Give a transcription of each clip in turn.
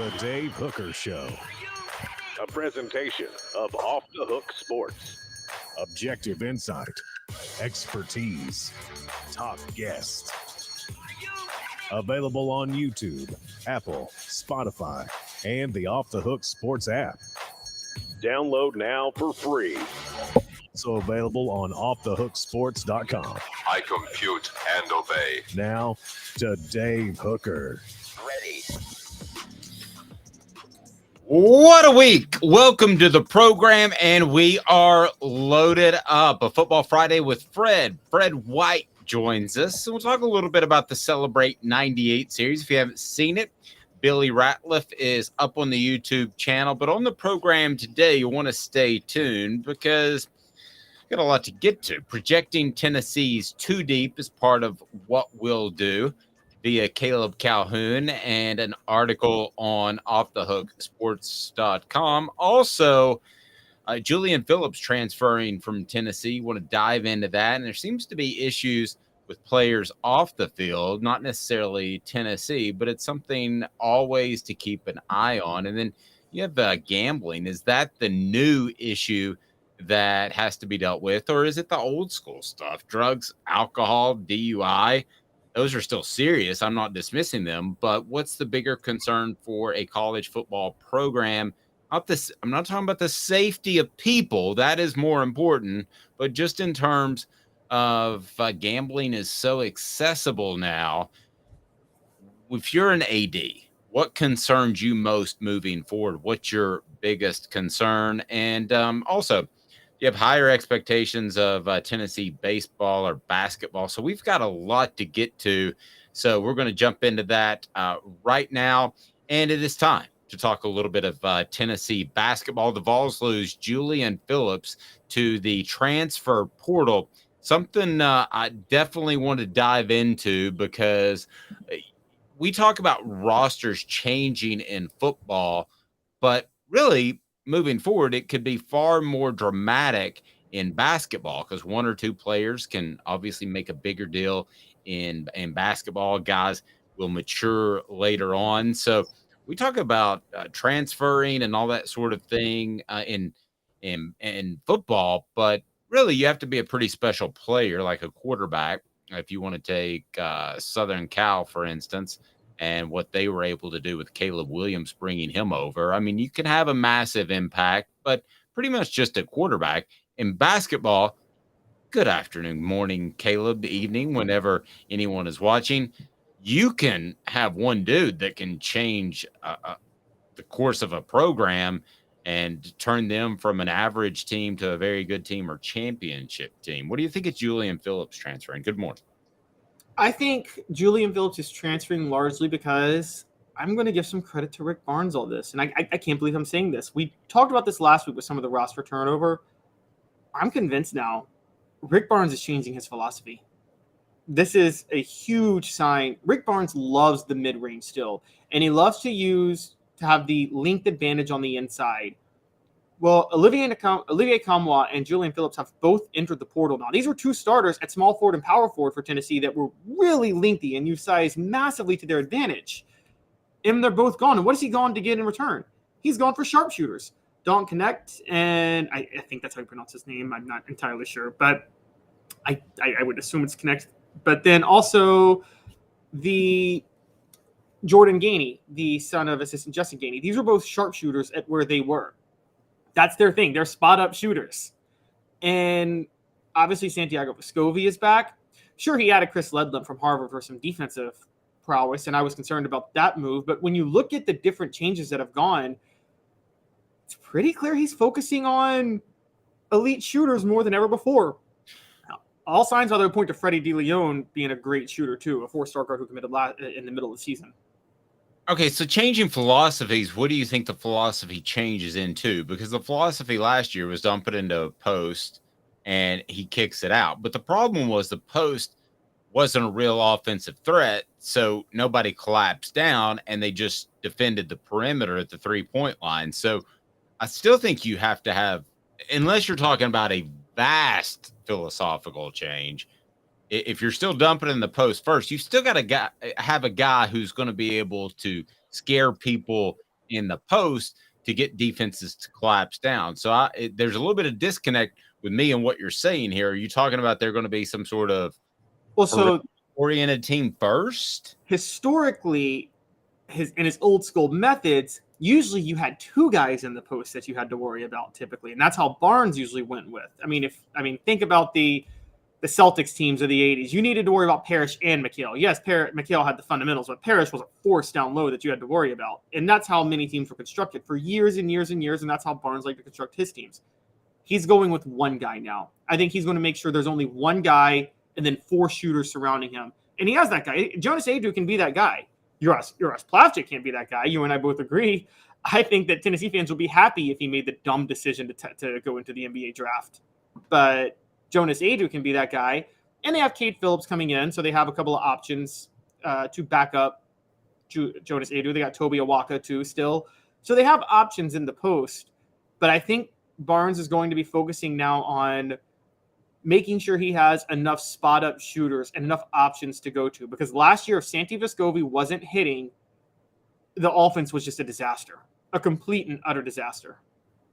The Dave Hooker Show. A presentation of Off the Hook Sports. Objective insight, expertise, top guests. Available on YouTube, Apple, Spotify, and the Off the Hook Sports app. Download now for free. Also available on offthehooksports.com. I compute and obey. Now to Dave Hooker. Ready. What a week. Welcome to the program, and we are loaded up. A Football Friday with Fred. Fred White joins us. So we'll talk a little bit about the Celebrate 98 series. If you haven't seen it, Billy Ratliff is up on the YouTube channel. But on the program today, you want to stay tuned because we've got a lot to get to. Projecting Tennessee's Too Deep is part of what we'll do via Caleb Calhoun and an article on offthehooksports.com. Also, Julian Phillips transferring from Tennessee. Want to dive into that. And there seems to be issues with players off the field, not necessarily Tennessee, but it's something always to keep an eye on. And then you have gambling. Is that the new issue that has to be dealt with, or is it the old school stuff? Drugs, alcohol, DUI? Those are still serious. I'm not dismissing them, but what's the bigger concern for a college football program? I'm not talking about the safety of people. That is more important, but just in terms of gambling is so accessible now. If you're an AD, what concerns you most moving forward? What's your biggest concern? And also, you have higher expectations of Tennessee baseball or basketball. So we've got a lot to get to. So we're going to jump into that right now. And it is time to talk a little bit of Tennessee basketball. The Vols lose Julian Phillips to the transfer portal. Something I definitely want to dive into because we talk about rosters changing in football, but really, moving forward, it could be far more dramatic in basketball because one or two players can obviously make a bigger deal in basketball. Guys will mature later on. So we talk about transferring and all that sort of thing in football, but really you have to be a pretty special player like a quarterback. If you want to take Southern Cal, for instance, and what they were able to do with Caleb Williams bringing him over. I mean, you can have a massive impact, but pretty much just a quarterback. In basketball, good afternoon, morning, Caleb, evening, whenever anyone is watching. You can have one dude that can change the course of a program and turn them from an average team to a very good team or championship team. What do you think of Julian Phillips transferring? Good morning. I think Julian Phillips is transferring largely because I'm going to give some credit to Rick Barnes on this. And I can't believe I'm saying this. We talked about this last week with some of the roster turnover. I'm convinced now Rick Barnes is changing his philosophy. This is a huge sign. Rick Barnes loves the mid-range still, and he loves to have the length advantage on the inside. Well, Olivier Kamwa and Julian Phillips have both entered the portal now. These were two starters at small forward and power forward for Tennessee that were really lengthy and used size massively to their advantage. And they're both gone. And what has he gone to get in return? He's gone for sharpshooters. Don't Connect, and I think that's how you pronounce his name. I'm not entirely sure, but I would assume it's Connect. But then also the Jordan Gainey, the son of assistant Justin Gainey. These were both sharpshooters at where they were. That's their thing. They're spot-up shooters. And obviously Santiago Vescovi is back. Sure, he added Chris Ledlum from Harvard for some defensive prowess, and I was concerned about that move. But when you look at the different changes that have gone, it's pretty clear he's focusing on elite shooters more than ever before. Now, all signs other point to Freddie DeLeon being a great shooter, too, a four-star guard who committed in the middle of the season. Okay, so changing philosophies, what do you think the philosophy changes into? Because the philosophy last year was dump it into a post and he kicks it out. But the problem was the post wasn't a real offensive threat, so nobody collapsed down and they just defended the perimeter at the three-point line. So I still think you have to have, unless you're talking about a vast philosophical change, if you're still dumping in the post first, you still got to have a guy who's going to be able to scare people in the post to get defenses to collapse down. So there's a little bit of disconnect with me and what you're saying here. Are you talking about they're going to be some sort of oriented team first? Historically, in his old school methods, usually you had two guys in the post that you had to worry about typically, and that's how Barnes usually went with. Think about the Celtics teams of the 80s. You needed to worry about Parrish and McHale. Yes, McHale had the fundamentals, but Parrish was a force down low that you had to worry about. And that's how many teams were constructed for years and years and years, and that's how Barnes liked to construct his teams. He's going with one guy now. I think he's going to make sure there's only one guy and then 4 shooters surrounding him. And he has that guy. Jonas Aidoo can be that guy. Uras Plavsic can't be that guy. You and I both agree. I think that Tennessee fans will be happy if he made the dumb decision to go into the NBA draft. But Jonas Aidoo can be that guy. And they have Cade Phillips coming in, so they have a couple of options to back up Jonas Aidoo. They got Toby Awaka, too, still. So they have options in the post. But I think Barnes is going to be focusing now on making sure he has enough spot-up shooters and enough options to go to. Because last year, if Santi Vescovi wasn't hitting, the offense was just a disaster. A complete and utter disaster.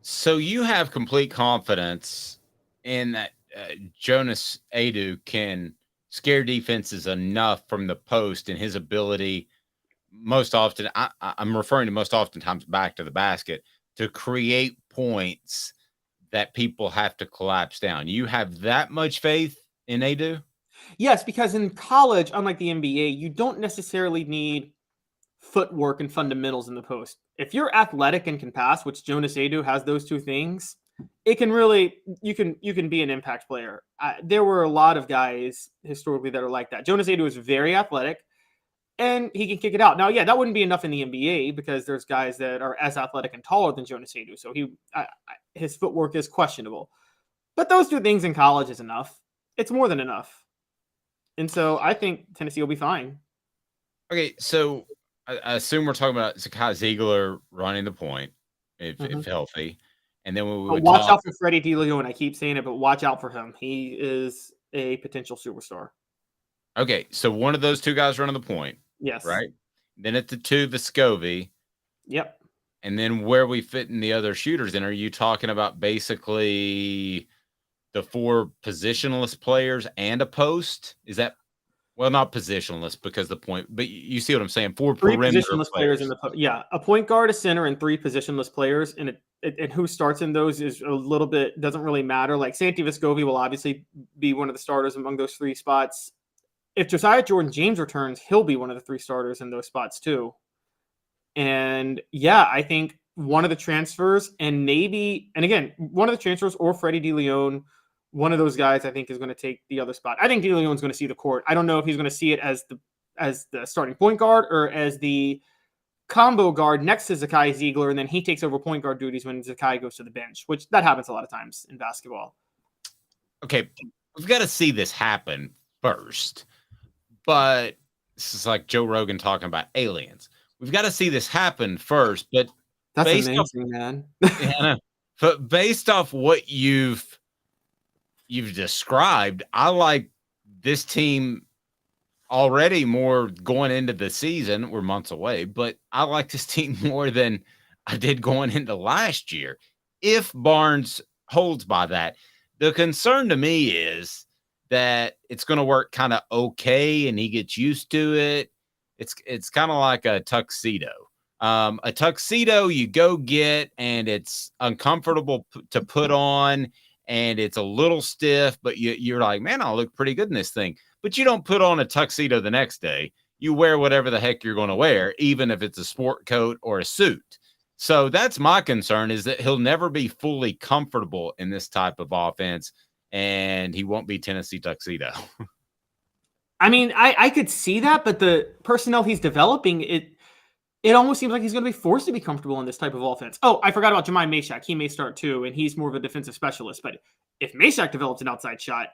So you have complete confidence in that Jonas Aidoo can scare defenses enough from the post and his ability most often, I'm referring to most oftentimes back to the basket, to create points that people have to collapse down. You have that much faith in Aidoo? Yes, because in college, unlike the NBA, you don't necessarily need footwork and fundamentals in the post. If you're athletic and can pass, which Jonas Aidoo has those two things, it can really, you can be an impact player. There were a lot of guys historically that are like that. Jonas Aidoo is very athletic, and he can kick it out. Now, yeah, that wouldn't be enough in the NBA because there's guys that are as athletic and taller than Jonas Aidoo, so his footwork is questionable. But those two things in college is enough. It's more than enough. And so I think Tennessee will be fine. Okay, so I assume we're talking about Zakai Ziegler running the point, if healthy. And then we would watch out for Freddie DeLeon. I keep saying it, but watch out for him. He is a potential superstar. Okay, so one of those two guys running the point. Yes. Right? Then at the 2, Vescovi. Yep. And then where we fit in the other shooters in, are you talking about basically the 4 positionless players and a post? Is that, well, not positionless because the point, but you see what I'm saying? 4 perimeter positionless players in the post. Yeah, a point guard, a center, and 3 positionless players. And who starts in those is a little bit, doesn't really matter. Like Santi Vescovi will obviously be one of the starters among those 3 spots. If Josiah Jordan-James returns, he'll be one of the 3 starters in those spots too. And yeah, I think one of the transfers and again, one of the transfers or Freddie DeLeon, one of those guys I think is going to take the other spot. I think DeLeon's going to see the court. I don't know if he's going to see it as the starting point guard or as the combo guard next to Zakai Ziegler, and then he takes over point guard duties when Zakai goes to the bench, which that happens a lot of times in basketball. Okay, we've got to see this happen first. But this is like Joe Rogan talking about aliens. We've got to see this happen first. But that's amazing, man. But based off what you've described, I like this team already more going into the season. We're months away, but I like this team more than I did going into last year. If Barnes holds by that, the concern to me is that it's going to work kind of okay and he gets used to it. It's kind of like a tuxedo. A tuxedo you go get and it's uncomfortable to put on and it's a little stiff, but you're like, man, I'll look pretty good in this thing. But you don't put on a tuxedo the next day. You wear whatever the heck you're going to wear, even if it's a sport coat or a suit. So that's my concern, is that he'll never be fully comfortable in this type of offense, and he won't be Tennessee tuxedo. I mean, I could see that, but the personnel he's developing, it almost seems like he's going to be forced to be comfortable in this type of offense. Oh, I forgot about Jemai Meshack. He may start too, and he's more of a defensive specialist. But if Meshack develops an outside shot,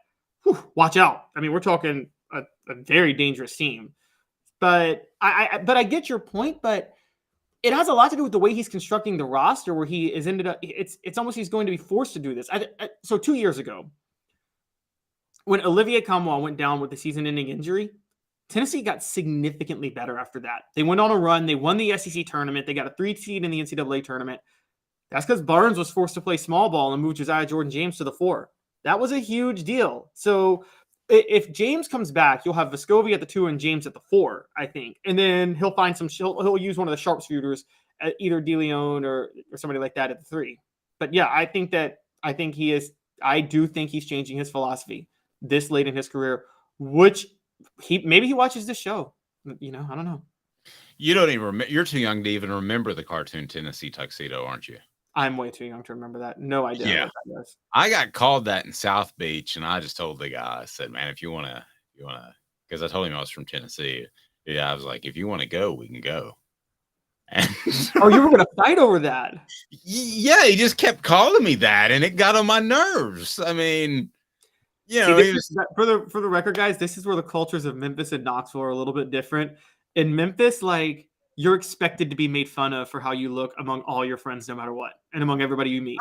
watch out. I mean, we're talking a very dangerous team. But I get your point, but it has a lot to do with the way he's constructing the roster, where he is ended up. It's almost he's going to be forced to do this. So 2 years ago, when Olivier Kamwa went down with the season-ending injury, Tennessee got significantly better after that. They went on a run. They won the SEC tournament. They got a 3 seed in the NCAA tournament. That's because Barnes was forced to play small ball and move Josiah Jordan-James to the 4. That was a huge deal. So if James comes back, you'll have Vescovi at the 2 and James at the 4, I think. And then he'll find he'll use one of the sharpshooters, either DeLeon or somebody like that at the 3. But yeah, I do think he's changing his philosophy this late in his career, which maybe he watches this show. I don't know. You don't even remember. You're too young to even remember the cartoon Tennessee Tuxedo, aren't you? I'm way too young to remember that. No idea. Yeah. What that is. I got called that in South Beach, and I just told the guy, I said, man, if you want to, because I told him I was from Tennessee. Yeah, I was like, if you want to go, we can go. And oh, you were going to fight over that? Yeah, he just kept calling me that, and it got on my nerves. I mean, for the record, guys, this is where the cultures of Memphis and Knoxville are a little bit different. In Memphis, like, you're expected to be made fun of for how you look among all your friends, no matter what, and among everybody you meet.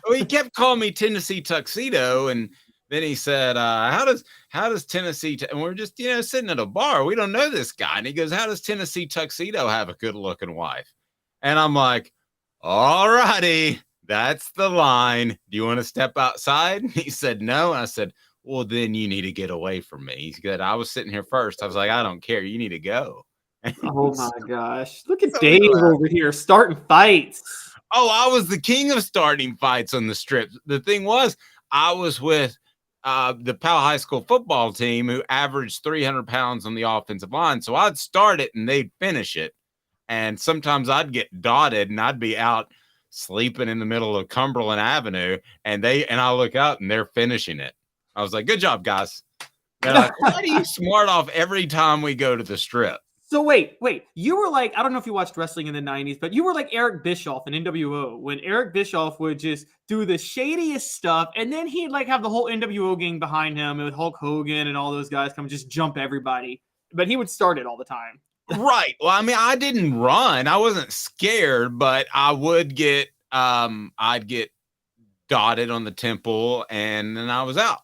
Oh, he kept calling me Tennessee Tuxedo, and then he said, how does Tennessee, and we're just, sitting at a bar. We don't know this guy. And he goes, how does Tennessee Tuxedo have a good looking wife? And I'm like, all righty, that's the line. Do you want to step outside? And he said, no. And I said, well, then you need to get away from me. He said, I was sitting here first. I was like, I don't care. You need to go. Oh my gosh. Look at Dave over here starting fights. Oh, I was the king of starting fights on the strip. The thing was, I was with the Powell High School football team who averaged 300 pounds on the offensive line. So I'd start it and they'd finish it. And sometimes I'd get dotted and I'd be out sleeping in the middle of Cumberland Avenue and I look out and they're finishing it. I was like, good job, guys. They're like, why do you smart off every time we go to the strip? So wait, you were like, I don't know if you watched wrestling in the 90s, but you were like Eric Bischoff in NWO when Eric Bischoff would just do the shadiest stuff. And then he'd like have the whole NWO gang behind him with Hulk Hogan and all those guys come and just jump everybody. But he would start it all the time. Right. Well, I mean, I didn't run. I wasn't scared, but I would get, I'd get dotted on the temple and then I was out.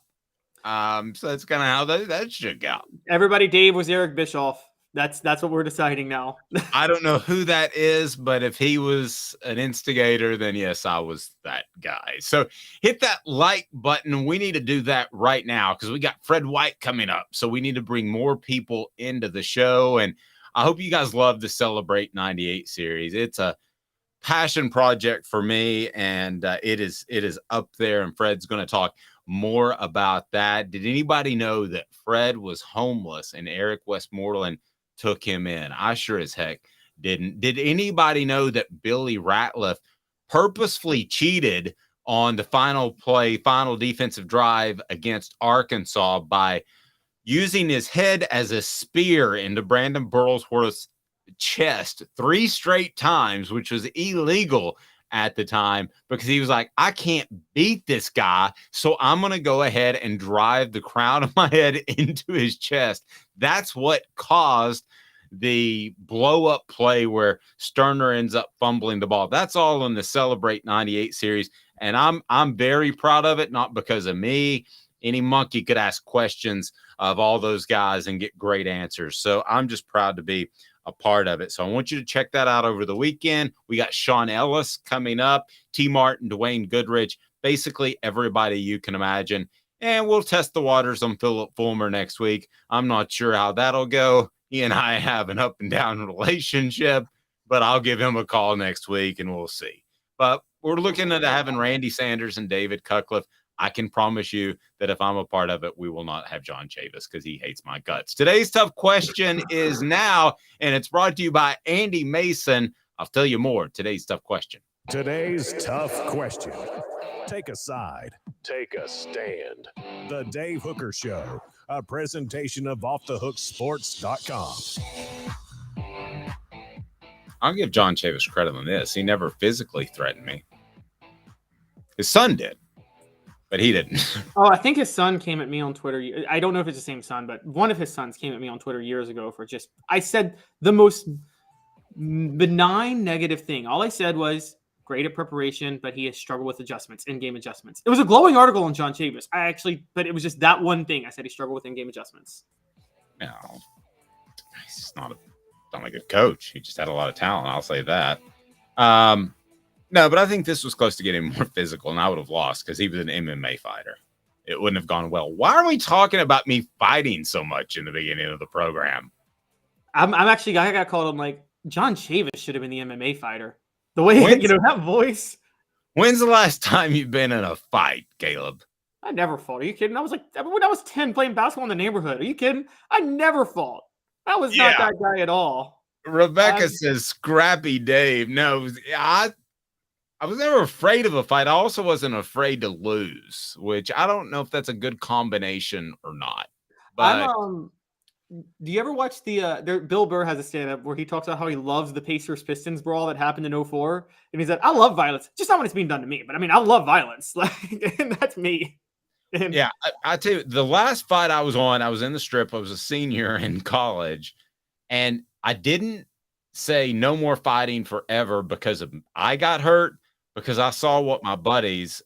So that's kind of how that shook out. Everybody, Dave was Eric Bischoff. That's what we're deciding now. I don't know who that is, but if he was an instigator, then yes, I was that guy. So hit that like button. We need to do that right now because we got Fred White coming up. So we need to bring more people into the show. And I hope you guys love the Celebrate 98 series. It's a passion project for me, and it is up there. And Fred's going to talk more about that. Did anybody know that Fred was homeless and Eric Westmoreland took him in? I sure as heck didn't. Did anybody know that Billy Ratliff purposefully cheated on the final defensive drive against Arkansas by using his head as a spear into Brandon Burlsworth's chest 3 straight times, which was illegal at the time, because he was like, I can't beat this guy, so I'm going to go ahead and drive the crown of my head into his chest. That's what caused the blow-up play where Sterner ends up fumbling the ball. That's all in the Celebrate 98 series, and I'm very proud of it, not because of me. Any monkey could ask questions of all those guys and get great answers. So I'm just proud to be a part of it. So I want you to check that out over the weekend. We got Sean Ellis coming up, T. Martin, Dwayne Goodrich, basically everybody you can imagine. And we'll test the waters on Philip Fulmer next week. I'm not sure how that'll go. He and I have an up and down relationship, but I'll give him a call next week and we'll see. But we're looking at having Randy Sanders and David Cutcliffe. I can promise you that if I'm a part of it, we will not have John Chavis because he hates my guts. Today's tough question is now, and it's brought to you by Andy Mason. I'll tell you more. Today's tough question. Today's tough question. Take a side. Take a stand. The Dave Hooker Show, a presentation of OffTheHookSports.com. I'll give John Chavis credit on this. He never physically threatened me. His son did. But he didn't. Oh, I think his son came at me on Twitter. I don't know if it's the same son, but one of his sons came at me on Twitter years ago for just, I said the most benign negative thing. All I said was great at preparation, but he has struggled with adjustments, in-game adjustments. It was a glowing article on John Chavis. But it was just that one thing. I said he struggled with in-game adjustments. No. He's just not a good coach. He just had a lot of talent. I'll say that. No, but I think this was close to getting more physical, and I would have lost because he was an MMA fighter. It wouldn't have gone well. Why are we talking about me fighting so much in the beginning of the program? I'm actually, I got called. I'm like, John Chavis should have been the MMA fighter. The way, that voice. When's the last time you've been in a fight, Caleb? I never fought. Are you kidding? I was like, when I was 10 playing basketball in the neighborhood. Are you kidding? I never fought. I was not that guy at all. Rebecca says, Scrappy Dave. No, I was never afraid of a fight. I also wasn't afraid to lose, which I don't know if that's a good combination or not. But do you ever watch Bill Burr has a stand-up where he talks about how he loves the Pacers-Pistons brawl that happened in 2004? And he said, I love violence. Just not when it's being done to me. But I mean, I love violence. And that's me. And yeah, I tell you, the last fight I was on, I was in the Strip. I was a senior in college. And I didn't say no more fighting forever because I got hurt, because I saw what my buddies,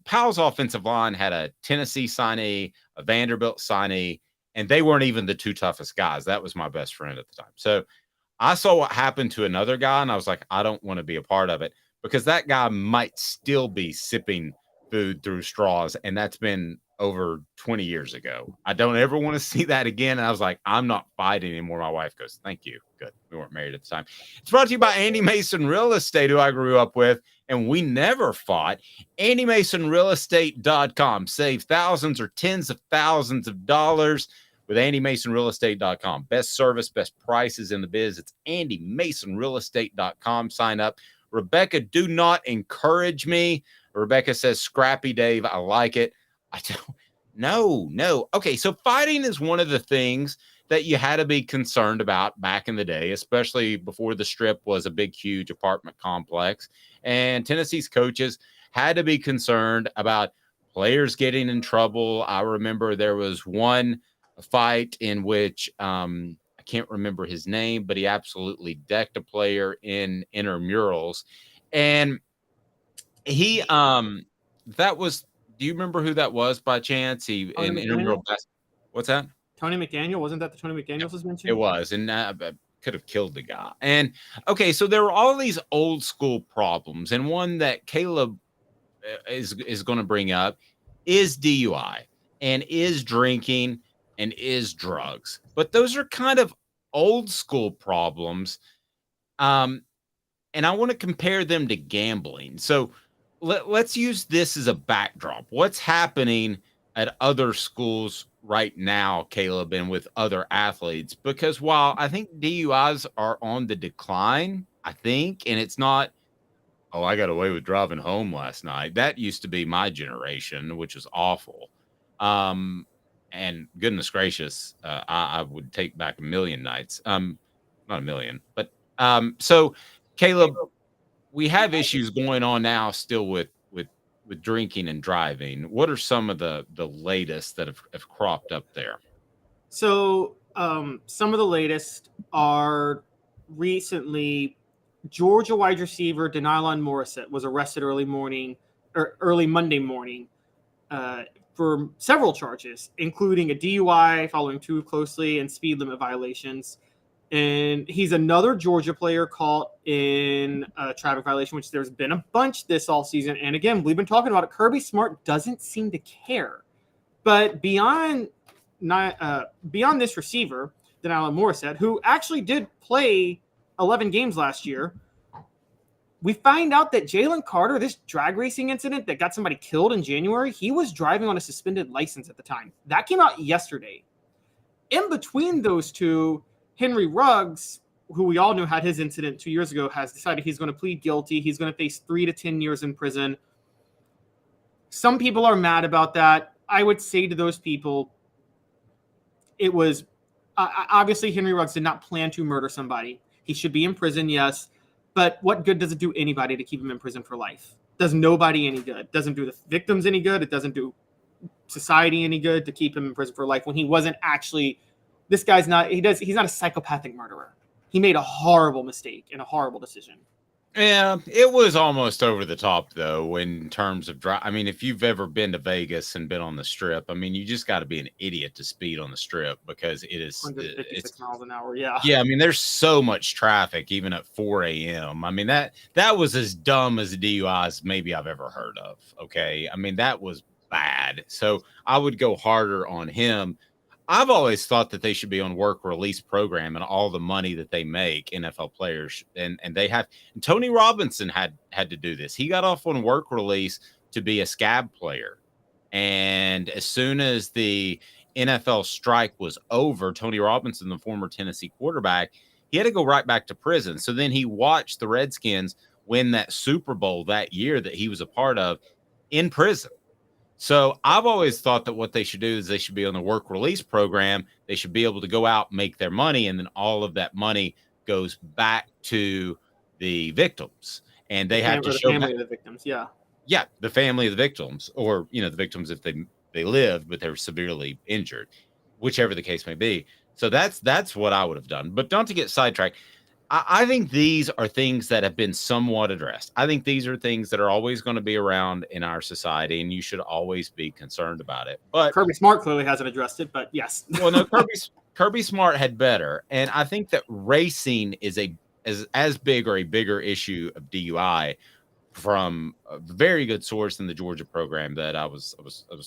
Powell's offensive line had a Tennessee signee, a Vanderbilt signee, and they weren't even the two toughest guys. That was my best friend at the time. So I saw what happened to another guy, and I was like, I don't want to be a part of it, because that guy might still be sipping food through straws, and that's been over 20 years ago. I don't ever want to see that again. And I was like, I'm not fighting anymore. My wife goes, thank you. Good. We weren't married at the time. It's brought to you by Andy Mason Real Estate, who I grew up with, and we never fought. AndyMasonRealEstate.com. Save thousands or tens of thousands of dollars with AndyMasonRealEstate.com. Best service, best prices in the biz. It's AndyMasonRealEstate.com. Sign up. Rebecca, do not encourage me. Rebecca says, Scrappy Dave, I like it. I don't. No. Okay, so fighting is one of the things that you had to be concerned about back in the day, especially before the Strip was a big, huge apartment complex. And Tennessee's coaches had to be concerned about players getting in trouble. I remember there was one fight in which I can't remember his name, but he absolutely decked a player in intramurals. And he that was, do you remember who that was by chance? He in intramural basketball. What's that? Tony McDaniel. Wasn't that the Tony McDaniel suspension? It was, and could have killed the guy. And okay, so there were all these old school problems, and one that Caleb is going to bring up is DUI, and is drinking, and is drugs. But those are kind of old school problems, and I want to compare them to gambling. So let's use this as a backdrop. What's happening at other schools right now, Caleb, and with other athletes? Because while I think DUIs are on the decline, and it's not, oh, I got away with driving home last night. That used to be my generation, which was awful. And goodness gracious, I would take back a million nights. Not a million, but so Caleb, we have issues going on now still with drinking and driving. What are some of the latest that have cropped up there? So some of the latest are recently Georgia wide receiver Denylon Morissette was arrested early Monday morning for several charges, including a DUI, following too closely, and speed limit violations. And he's another Georgia player caught in a traffic violation, which there's been a bunch this all season. And again, we've been talking about it. Kirby Smart doesn't seem to care. But beyond this receiver, Denylon Morissette, who actually did play 11 games last year, we find out that Jalen Carter, this drag racing incident that got somebody killed in January, he was driving on a suspended license at the time. That came out yesterday. In between those two, Henry Ruggs, who we all knew had his incident 2 years ago, has decided he's going to plead guilty. He's going to face 3 to 10 years in prison. Some people are mad about that. I would say to those people, it was obviously Henry Ruggs did not plan to murder somebody. He should be in prison, yes. But what good does it do anybody to keep him in prison for life? Does nobody any good. Doesn't do the victims any good. It doesn't do society any good to keep him in prison for life when he wasn't actually. This guy's not. He's not a psychopathic murderer. He made a horrible mistake and a horrible decision. Yeah, it was almost over the top though in terms of drive. I mean, if you've ever been to Vegas and been on the Strip, I mean, you just got to be an idiot to speed on the Strip because it's 156 miles an hour. Yeah. yeah. I mean, there's so much traffic even at 4 a.m. I mean that was as dumb as a DUI as maybe I've ever heard of. Okay, I mean that was bad. So I would go harder on him. I've always thought that they should be on work release program and all the money that they make, NFL players, and they have. And Tony Robinson had to do this. He got off on work release to be a scab player, and as soon as the NFL strike was over, Tony Robinson, the former Tennessee quarterback, he had to go right back to prison. So then he watched the Redskins win that Super Bowl that year that he was a part of in prison. So I've always thought that what they should do is they should be on the work release program. They should be able to go out, make their money, and then all of that money goes back to the victims. And they have to show family of the victims. Yeah. Yeah, the family of the victims, or the victims if they lived but they were severely injured, whichever the case may be. So that's what I would have done. But not to get sidetracked. I think these are things that have been somewhat addressed. I think these are things that are always going to be around in our society, and you should always be concerned about it. But Kirby Smart clearly hasn't addressed it, but yes. well, no, Kirby Smart had better, and I think that racing is as big or a bigger issue of DUI from a very good source in the Georgia program that I was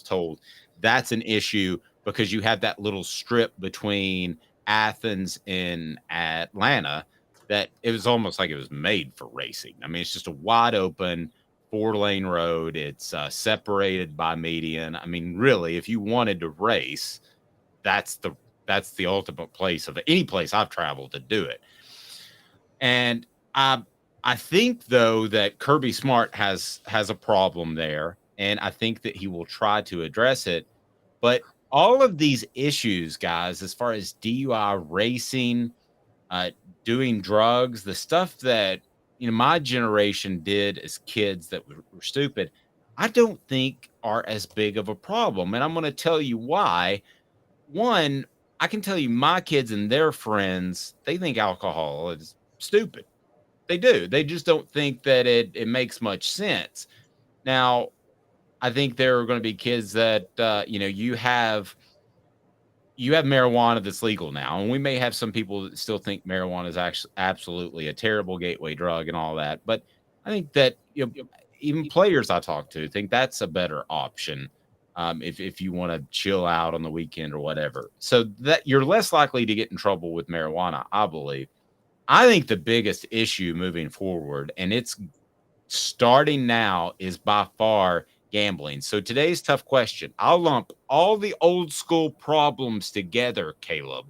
told that's an issue because you have that little strip between Athens and Atlanta that it was almost like it was made for racing. I mean, it's just a wide open 4-lane road. It's separated by median. I mean, really, if you wanted to race, that's the ultimate place of any place I've traveled to do it. And I think though that Kirby Smart has a problem there, and I think that he will try to address it. But all of these issues, guys, as far as DUI racing, doing drugs, the stuff that my generation did as kids that were stupid, I don't think are as big of a problem. And I'm going to tell you why. One, I can tell you my kids and their friends, they think alcohol is stupid. They do. They just don't think that it makes much sense. Now, I think there are going to be kids that you have marijuana that's legal now, and we may have some people that still think marijuana is actually absolutely a terrible gateway drug and all that. But I think that even players I talk to think that's a better option if you want to chill out on the weekend or whatever. So that you're less likely to get in trouble with marijuana, I believe. I think the biggest issue moving forward, and it's starting now, is by far gambling. So today's tough question. I'll lump all the old school problems together, Caleb,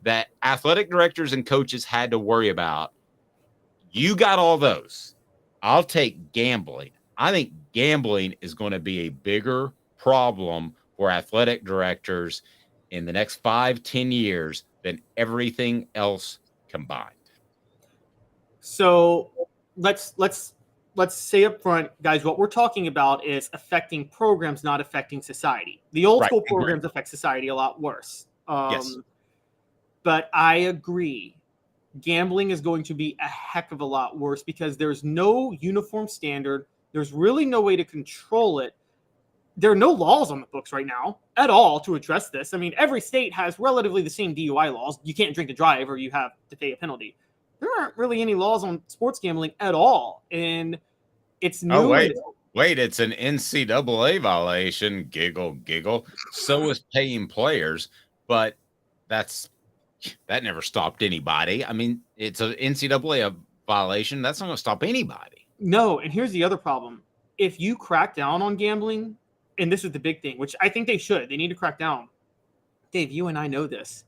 that athletic directors and coaches had to worry about. You got all those. I'll take gambling. I think gambling is going to be a bigger problem for athletic directors in the next 5-10 years than everything else combined. So let's say up front, guys, what we're talking about is affecting programs, not affecting society. The old school programs affect society a lot worse. Yes. But I agree. Gambling is going to be a heck of a lot worse because there's no uniform standard. There's really no way to control it. There are no laws on the books right now at all to address this. I mean, every state has relatively the same DUI laws. You can't drink and drive or you have to pay a penalty. There aren't really any laws on sports gambling at all. And it's new. Oh, wait, it's an NCAA violation. Giggle, giggle. So is paying players, but that never stopped anybody. I mean, it's an NCAA violation. That's not going to stop anybody. No, and here's the other problem. If you crack down on gambling, and this is the big thing, which I think they should. They need to crack down. Dave, you and I know this.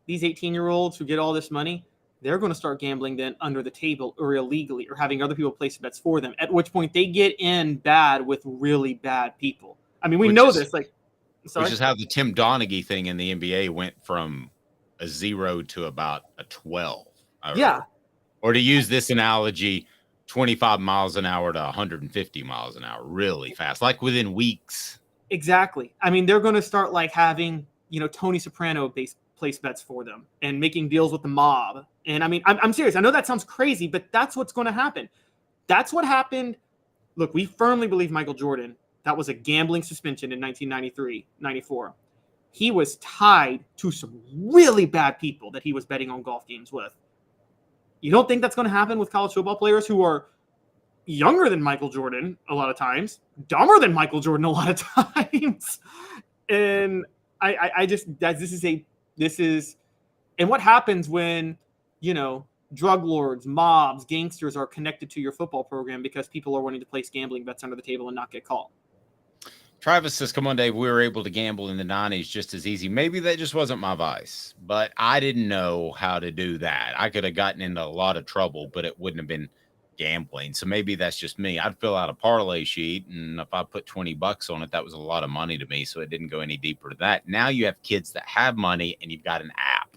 These 18-year-olds who get all this money, they're going to start gambling then under the table or illegally or having other people place bets for them, at which point they get in bad with really bad people. I mean, we know this. Which is how the Tim Donaghy thing in the NBA went from a 0 to about a 12. Yeah. Or to use this analogy, 25 miles an hour to 150 miles an hour really fast, like within weeks. Exactly. I mean, they're going to start like having, Tony Soprano place bets for them and making deals with the mob. And I mean, I'm serious. I know that sounds crazy, but that's what's going to happen. That's what happened. Look, we firmly believe Michael Jordan, that was a gambling suspension in 1993, 94. He was tied to some really bad people that he was betting on golf games with. You don't think that's going to happen with college football players who are younger than Michael Jordan a lot of times, dumber than Michael Jordan a lot of times? And I just, this is, and what happens when, drug lords, mobs, gangsters are connected to your football program because people are wanting to place gambling bets under the table and not get caught. Travis says, come on, Dave, we were able to gamble in the 90s just as easy. Maybe that just wasn't my vice, but I didn't know how to do that. I could have gotten into a lot of trouble, but it wouldn't have been gambling. So maybe that's just me. I'd fill out a parlay sheet, and if I put $20 on it, that was a lot of money to me, so it didn't go any deeper to that. Now you have kids that have money, and you've got an app.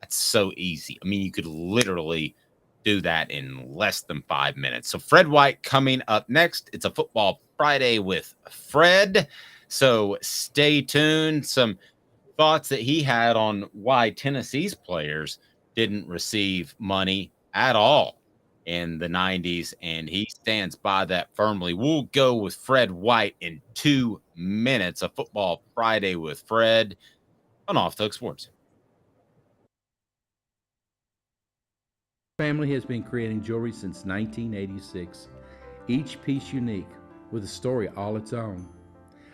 That's so easy. I mean, you could literally do that in less than 5 minutes. So Fred White coming up next. It's a Football Friday with Fred. So stay tuned. Some thoughts that he had on why Tennessee's players didn't receive money at all in the 90s, and he stands by that firmly. We'll go with Fred White in 2 minutes. A Football Friday with Fred on Off the Hook Sports. Family has been creating jewelry since 1986, each piece unique with a story all its own.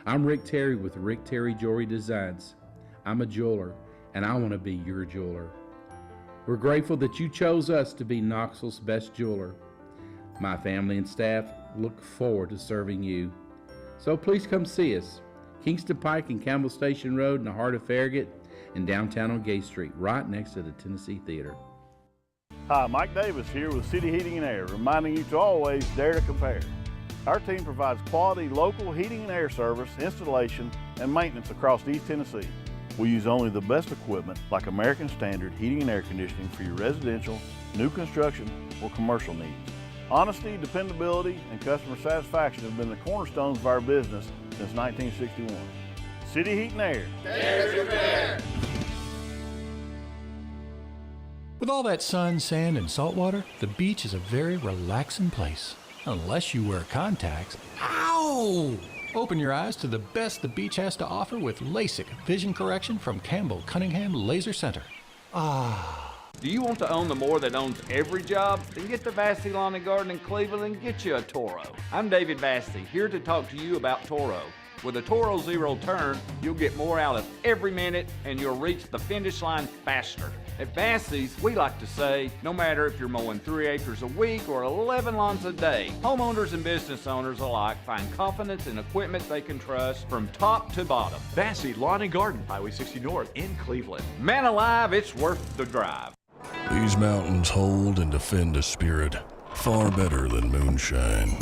I'm Rick Terry with Rick Terry Jewelry Designs. I'm a jeweler, and I want to be your jeweler. We're grateful that you chose us to be Knoxville's best jeweler. My family and staff look forward to serving you. So please come see us. Kingston Pike and Campbell Station Road in the heart of Farragut, and downtown on Gay Street, right next to the Tennessee Theater. Hi, Mike Davis here with City Heating and Air, reminding you to always dare to compare. Our team provides quality local heating and air service, installation, and maintenance across East Tennessee. We use only the best equipment like American Standard heating and air conditioning for your residential, new construction, or commercial needs. Honesty, dependability, and customer satisfaction have been the cornerstones of our business since 1961. City Heat and Air. Dare to compare. With all that sun, sand, and salt water, the beach is a very relaxing place. Unless you wear contacts. Ow! Open your eyes to the best the beach has to offer with LASIK vision correction from Campbell Cunningham Laser Center. Ah. Do you want to own the more that owns every job? Then get to Vassy Lawn and Garden in Cleveland and get you a Toro. I'm David Vassy, here to talk to you about Toro. With a Toro Zero Turn, you'll get more out of every minute and you'll reach the finish line faster. At Vassy's, we like to say, no matter if you're mowing 3 acres a week or 11 lawns a day, homeowners and business owners alike find confidence in equipment they can trust from top to bottom. Vassy Lawn and Garden, Highway 60 North in Cleveland. Man alive, it's worth the drive. These mountains hold and defend a spirit far better than moonshine.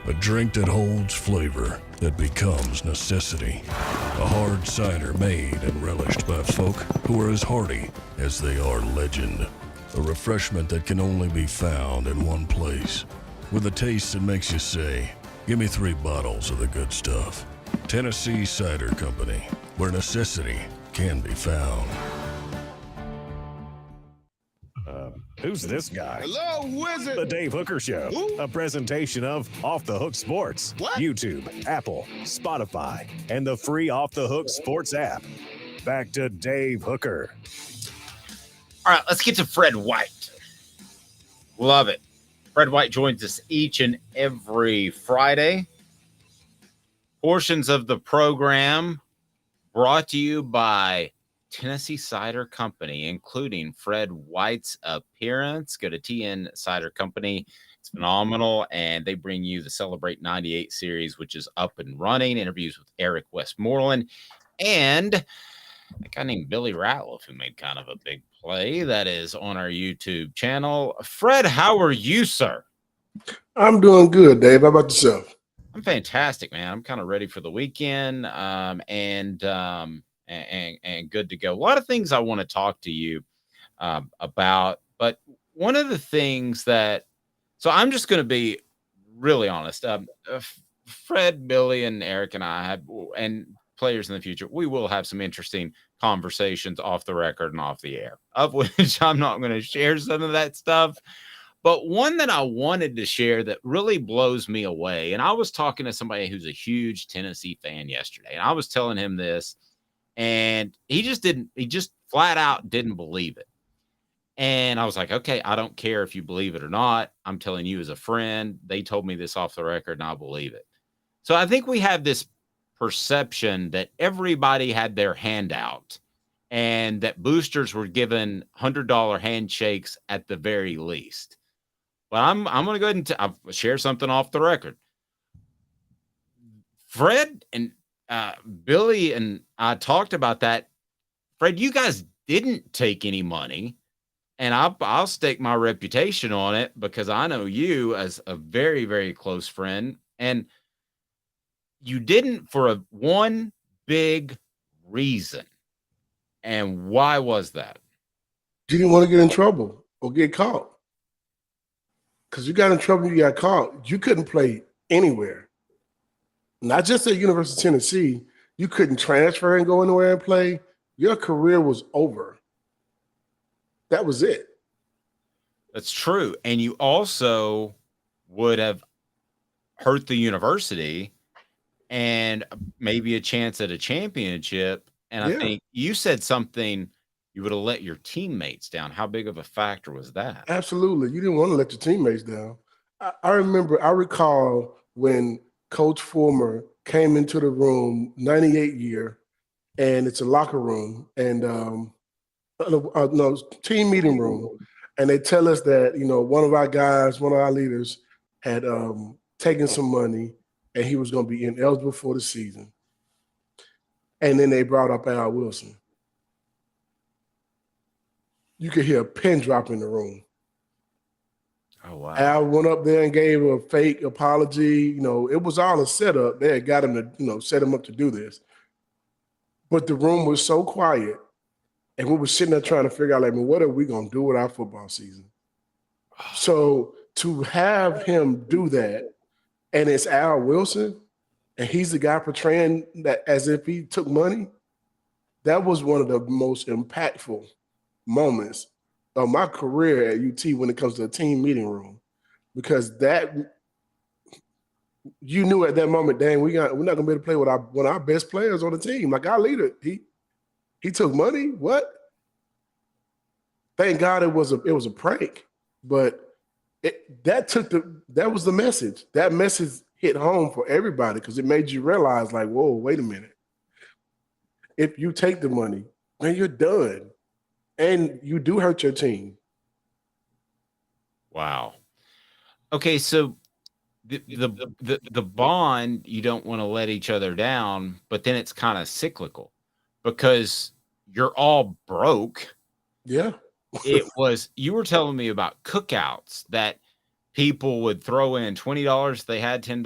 A drink that holds flavor, that becomes necessity. A hard cider made and relished by folk who are as hearty as they are legend. A refreshment that can only be found in one place. With a taste that makes you say, give me 3 bottles of the good stuff. Tennessee Cider Company, where necessity can be found. Who's this guy? Hello, wizard. The Dave Hooker Show, a presentation of Off the Hook Sports. What? YouTube, Apple, Spotify, and the free Off the Hook Sports app. Back to Dave Hooker. All right, let's get to Fred White. Love it. Fred White joins us each and every Friday. Portions of the program brought to you by Tennessee Cider Company, including Fred White's appearance. Go to TN Cider Company. It's phenomenal, and they bring you the Celebrate 98 series, which is up and running. Interviews with Eric Westmoreland and a guy named Billy Ratliff, who made kind of a big play that is on our YouTube channel. Fred, how are you, sir? I'm doing good, Dave. How about yourself? I'm fantastic, man. I'm kind of ready for the weekend, and good to go. A lot of things I want to talk to you about, but one of the things that, so I'm just going to be really honest. Fred, Billy, and Eric and I have, and players in the future, we will have some interesting conversations off the record and off the air, of which I'm not going to share some of that stuff. But one that I wanted to share that really blows me away, and I was talking to somebody who's a huge Tennessee fan yesterday, and I was telling him this, and he just flat out didn't believe it. And I was like, okay, I don't care if you believe it or not. I'm telling you as a friend. They told me this off the record, and I believe it. So I think we have this perception that everybody had their hand out and that boosters were given $100 handshakes at the very least. But I'm going to go ahead and I'll share something off the record. Fred and Billy and I talked about that. Fred, you guys didn't take any money, and I'll stake my reputation on it because I know you as a very, very close friend, and you didn't for one big reason. And why was that? You didn't want to get in trouble or get caught. Because you got in trouble, you got caught. You couldn't play anywhere. Not just at University of Tennessee. You couldn't transfer and go anywhere and play. Your career was over. That was it. That's true. And you also would have hurt the university and maybe a chance at a championship. And I think you said something, you would have let your teammates down. How big of a factor was that? Absolutely. You didn't want to let your teammates down. I recall when Coach Fulmer came into the room, 98 year, and it's a locker room and team meeting room. And they tell us that, one of our guys, one of our leaders had taken some money and he was going to be ineligible for the season. And then they brought up Al Wilson. You could hear a pin drop in the room. Oh, wow. Al went up there and gave a fake apology. It was all a setup. They had got him to, set him up to do this. But the room was so quiet. And we were sitting there trying to figure out, what are we going to do with our football season? So to have him do that, and it's Al Wilson, and he's the guy portraying that as if he took money, that was one of the most impactful moments of my career at UT when it comes to a team meeting room, because that you knew at that moment, dang, we're not gonna be able to play with one of our best players on the team. Like our leader, he took money. What? Thank God it was a prank, but that was the message. That message hit home for everybody because it made you realize, like, whoa, wait a minute. If you take the money, then you're done. And you do hurt your team. Wow. Okay, so the bond, you don't want to let each other down, but then it's kind of cyclical because you're all broke. Yeah. You were telling me about cookouts that people would throw in $20 if they had $10,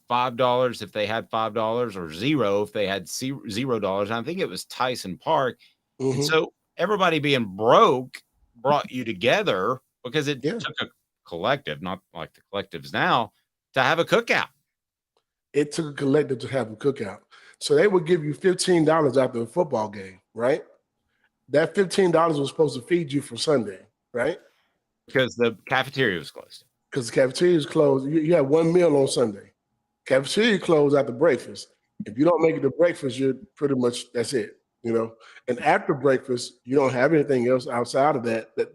$5 if they had $5, or $0 if they had $0. And I think it was Tyson Park. Mm-hmm. And so everybody being broke brought you together because it took a collective, not like the collectives now, to have a cookout. It took a collective to have a cookout. So they would give you $15 after a football game, right? That $15 was supposed to feed you for Sunday, right? Because the cafeteria was closed. Because the cafeteria is closed. You had one meal on Sunday. Cafeteria closed after breakfast. If you don't make it to breakfast, you're pretty much, that's it, And after breakfast, you don't have anything else outside of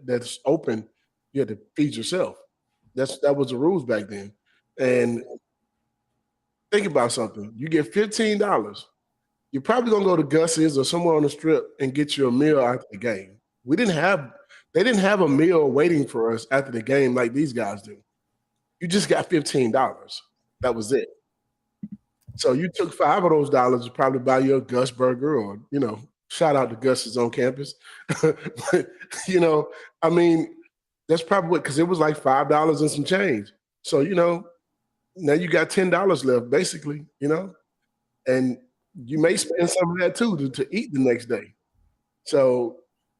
that's open. You have to feed yourself. That was the rules back then. And think about something. You get $15. You're probably gonna go to Gus's or somewhere on the strip and get you a meal after the game. They didn't have a meal waiting for us after the game like these guys do. You just got $15. That was it. So you took $5 of those dollars to probably buy you a Gus burger or, shout out to Gus's on campus. But, that's probably what, because it was like $5 and some change. So, now you got $10 left, basically, and you may spend some of that too to eat the next day. So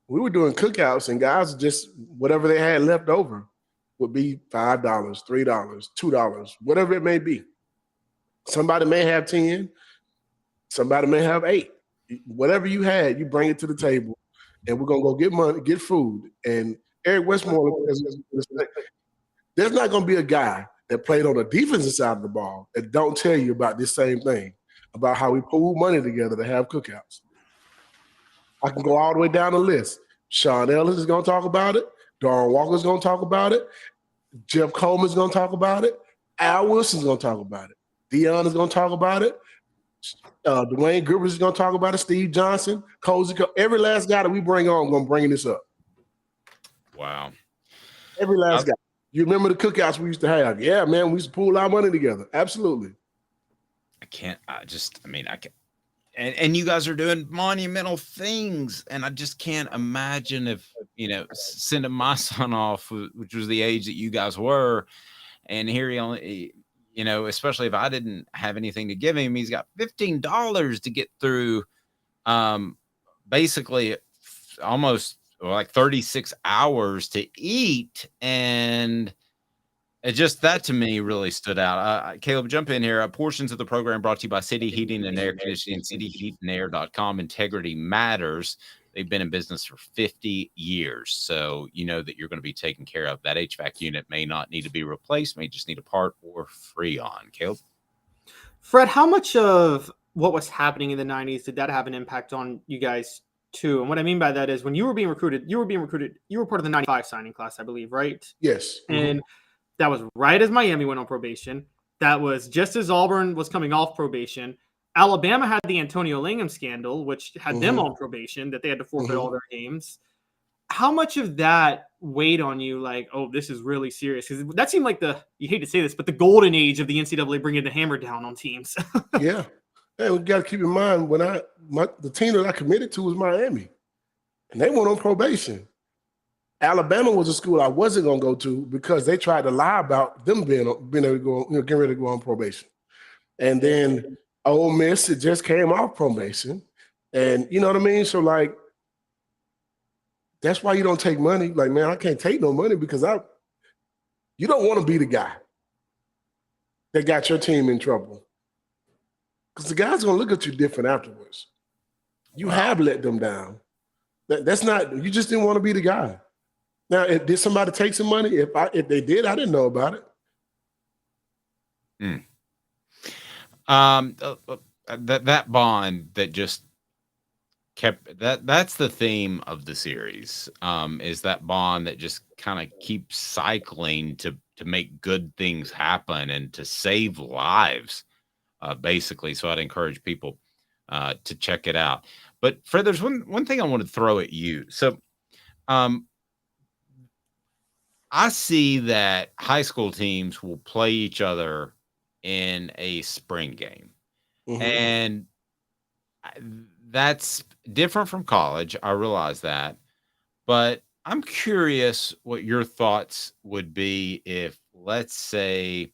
we were doing cookouts and guys just, whatever they had left over would be $5, $3, $2, whatever it may be. Somebody may have 10, somebody may have 8, Whatever you had, you bring it to the table, and we're gonna go get money, get food. And Eric Westmoreland, there's not gonna be a guy that played on the defensive side of the ball that don't tell you about this same thing, about how we pool money together to have cookouts. I can go all the way down the list. Sean Ellis is gonna talk about it. Darren Walker's gonna talk about it. Jeff Coleman's gonna talk about it. Al Wilson's gonna talk about it. Dion is gonna talk about it. Dwayne Gribber is going to talk about it. Steve Johnson, Cozy, every last guy that we bring on, going to bring this up. Wow. Every last guy. You remember the cookouts we used to have? Yeah, man, we used to pool our money together. Absolutely. I can't. And you guys are doing monumental things, and I just can't imagine if, sending my son off, which was the age that you guys were, and here he only – especially if I didn't have anything to give him, he's got $15 to get through basically almost like 36 hours to eat. And it just, that to me really stood out. Caleb, jump in here. Portions of the program brought to you by City Heating and Air Conditioning, cityheatandair.com. Integrity matters. They've been in business for 50 years. So you know that you're going to be taken care of. That HVAC unit may not need to be replaced, may just need a part or free on. Caleb? Fred, how much of what was happening in the 90s did that have an impact on you guys too? And what I mean by that is when you were being recruited, you were part of the 95 signing class, I believe, right? Yes. And that was right as Miami went on probation. That was just as Auburn was coming off probation. Alabama had the Antonio Langham scandal, which had them on probation, that they had to forfeit all their games. How much of that weighed on you? Like, oh, this is really serious. Because that seemed like you hate to say this, but the golden age of the NCAA bringing the hammer down on teams. Yeah. Hey, we got to keep in mind the team that I committed to was Miami, and they went on probation. Alabama was a school I wasn't going to go to because they tried to lie about them being able to go, getting ready to go on probation. And then Ole Miss, it just came off probation. And you know what I mean? So, like, that's why you don't take money. Like, man, I can't take no money because you don't want to be the guy that got your team in trouble. Because the guy's going to look at you different afterwards. You have let them down. That's not, you just didn't want to be the guy. Now, did somebody take some money? If they did, I didn't know about it. That bond that just kept that's the theme of the series, is that bond that just kind of keeps cycling to make good things happen and to save lives, basically. So I'd encourage people to check it out. But Fred, there's one thing I want to throw at you. So I see that high school teams will play each other in a spring game. And that's different from college. I realize that. But I'm curious what your thoughts would be if, let's say,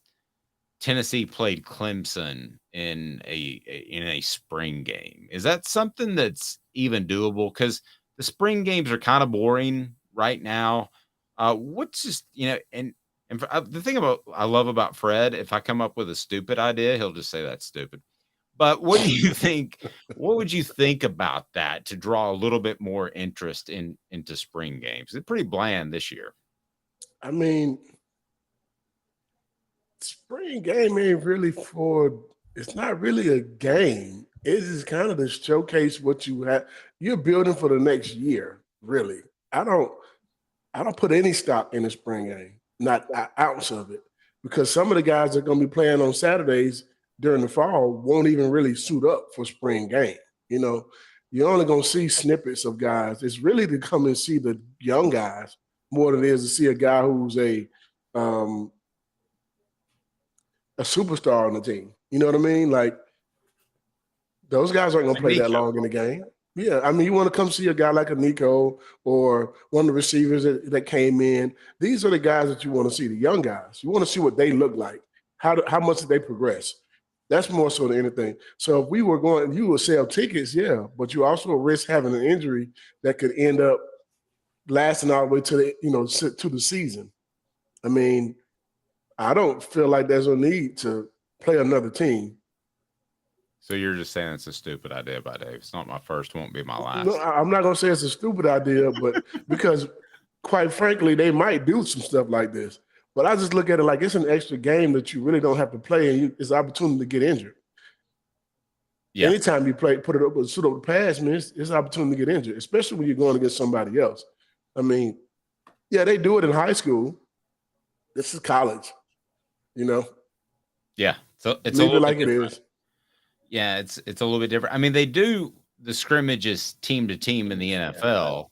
Tennessee played Clemson in a spring game. Is that something that's even doable? Because the spring games are kind of boring right now. What's just, and the thing I love about Fred, if I come up with a stupid idea, he'll just say that's stupid. But what do you think? What would you think about that to draw a little bit more interest into spring games? It's pretty bland this year. I mean, spring game ain't really it's not really a game. It is kind of to showcase what you have. You're building for the next year, really. I don't put any stock in the spring game, not an ounce of it, because some of the guys that are going to be playing on Saturdays during the fall won't even really suit up for spring game. You're only going to see snippets of guys. It's really to come and see the young guys more than it is to see a guy who's a superstar on the team. You know what I mean? Like, those guys aren't going to play that long in the game. Yeah, I mean, you want to come see a guy like a Nico or one of the receivers that came in. These are the guys that you want to see, the young guys. You want to see what they look like. How much did they progress? That's more so than anything. So if we were going, you would sell tickets, yeah, but you also risk having an injury that could end up lasting all the way to the season. I mean, I don't feel like there's a need to play another team. So you're just saying it's a stupid idea by Dave. It's not my first, won't be my last. No, I'm not going to say it's a stupid idea, but because quite frankly, they might do some stuff like this. But I just look at it like it's an extra game that you really don't have to play, and it's an opportunity to get injured. Yeah. Anytime you put it up, shoot up the pass, man, it's an opportunity to get injured, especially when you're going against somebody else. I mean, yeah, they do it in high school. This is college, you know. Yeah, so it's Leave a little it like bit it different. is. Yeah, it's a little bit different. I mean, they do the scrimmages team to team in the NFL,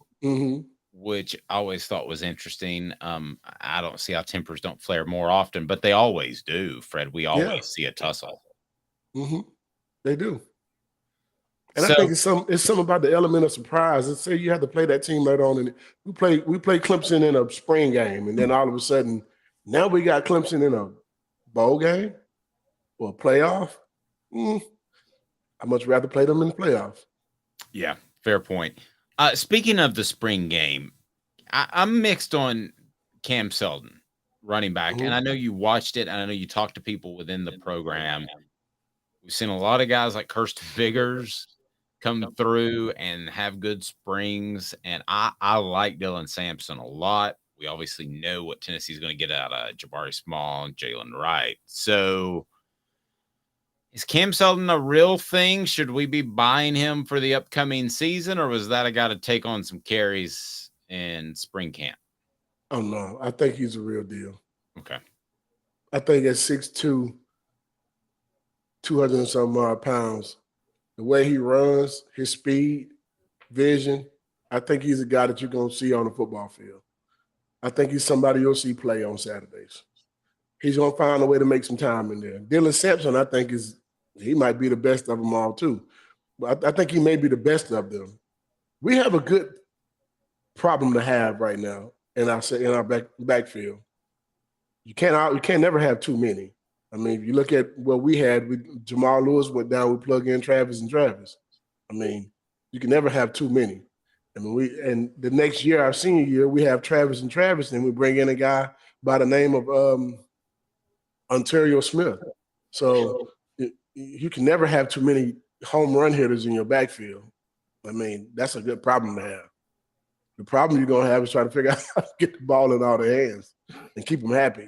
which I always thought was interesting. I don't see how tempers don't flare more often, but they always do, Fred. We always see a tussle. They do. And So, I think it's something about the element of surprise. Let's say you have to play that team later on, and we play Clemson in a spring game, and then all of a sudden, now we got Clemson in a bowl game or a playoff. I'd much rather play them in the playoff. Yeah, fair point. Speaking of the spring game, I'm mixed on Cam Seldon, running back, and I know you watched it, and I know you talked to people within the program. We've seen a lot of guys like Kirsten Biggers come through and have good springs, and I like Dylan Sampson a lot. We obviously know what Tennessee's going to get out of Jabari Small and Jalen Wright. So is Cam Seldon a real thing? Should we be buying him for the upcoming season, or was that a guy to take on some carries in spring camp? Oh, no. I think he's a real deal. Okay. I think at 6'2", 200 and some odd pounds, the way he runs, his speed, vision, I think he's a guy that you're going to see on the football field. I think he's somebody you'll see play on Saturdays. He's going to find a way to make some time in there. Dylan Sampson, I think, he might be the best of them all too. But I think he may be the best of them. We have a good problem to have right now in our backfield. You can't never have too many. I mean, if you look at what we had, Jamal Lewis went down, we plug in Travis and Travis. I mean, you can never have too many. I mean, and the next year, our senior year, we have Travis and Travis, and we bring in a guy by the name of Ontario Smith. So you can never have too many home run hitters in your backfield. I mean, that's a good problem to have. The problem you're going to have is trying to figure out how to get the ball in all their hands and keep them happy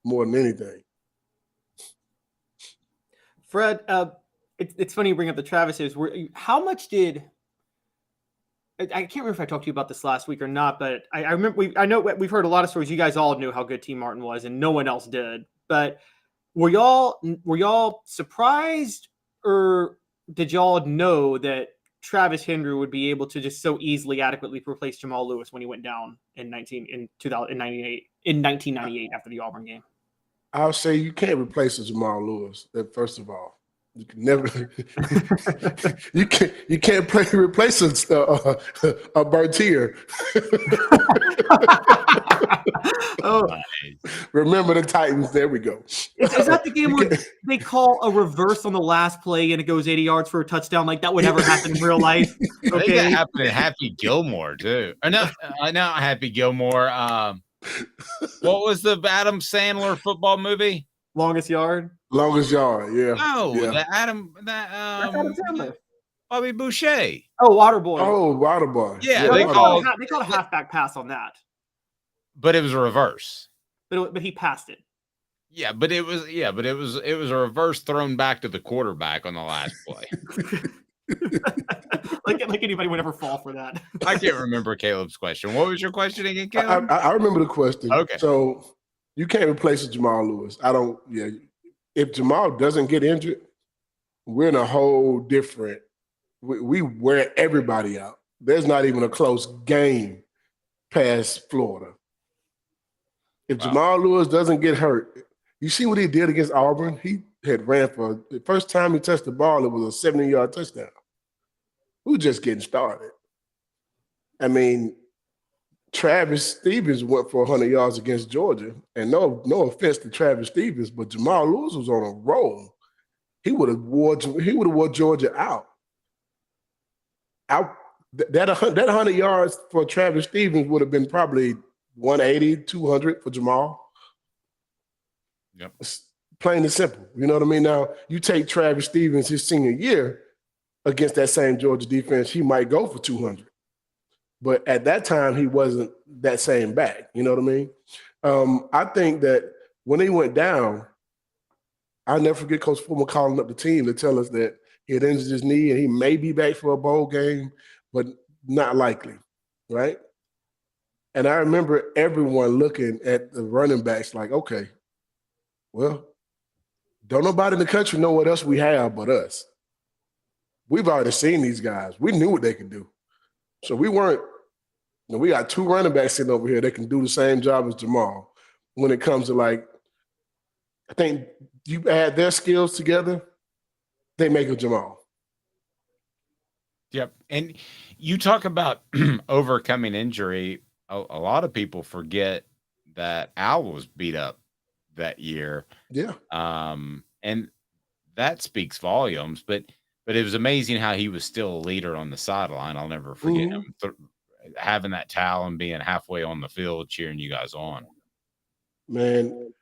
more than anything. Fred, it's funny you bring up the Travises. How much did I can't remember if I talked to you about this last week or not, but I remember I know we've heard a lot of stories. You guys all knew how good T. Martin was, and no one else did. But were y'all surprised, or did y'all know that Travis Henry would be able to just so easily, adequately replace Jamal Lewis when he went down in 1998 after the Auburn game? I'll say you can't replace a Jamal Lewis. First of all, you can never. you can't replace a Bertier. Remember the Titans. There we go. Is that the game where they call a reverse on the last play and it goes 80 yards for a touchdown? Like that would never happen in real life. Okay. I think that happened to Happy Gilmore too. Or no, not Happy Gilmore. What was the Adam Sandler football movie? Longest Yard. Longest Yard. Yeah. No, yeah. Adam Sandler. Bobby Boucher. Oh, Waterboy. Oh, Waterboy. Yeah, they called a halfback pass on that. But it was a reverse. But he passed it. Yeah, but it was a reverse thrown back to the quarterback on the last play. like anybody would ever fall for that. I can't remember Caleb's question. What was your question again, Caleb? I remember the question. Okay. So you can't replace Jamal Lewis. If Jamal doesn't get injured, we're in a whole different. We wear everybody out. There's not even a close game past Florida. If Jamal Lewis doesn't get hurt, you see what he did against Auburn? He had ran for the first time he touched the ball, it was a 70-yard touchdown. We were just getting started. I mean, Travis Stevens went for 100 yards against Georgia. And no offense to Travis Stevens, but Jamal Lewis was on a roll. He would have wore Georgia out. That 100 yards for Travis Stevens would have been probably 180, 200 for Jamal. Yep. Plain and simple. You know what I mean? Now, you take Travis Stevens his senior year against that same Georgia defense, he might go for 200. But at that time, he wasn't that same back. You know what I mean? I think that when he went down, I'll never forget Coach Fulmer calling up the team to tell us that he had injured his knee and he may be back for a bowl game, but not likely, right? And I remember everyone looking at the running backs like, okay, well, don't nobody in the country know what else we have but us. We've already seen these guys. We knew what they could do. So we weren't, we got 2 running backs sitting over here that can do the same job as Jamal when it comes to like, I think you add their skills together, they make a Jamal. Yep. And you talk about overcoming injury. A lot of people forget that Al was beat up that year. Yeah. And that speaks volumes, but it was amazing how he was still a leader on the sideline. I'll never forget him having that towel and being halfway on the field cheering you guys on. Man,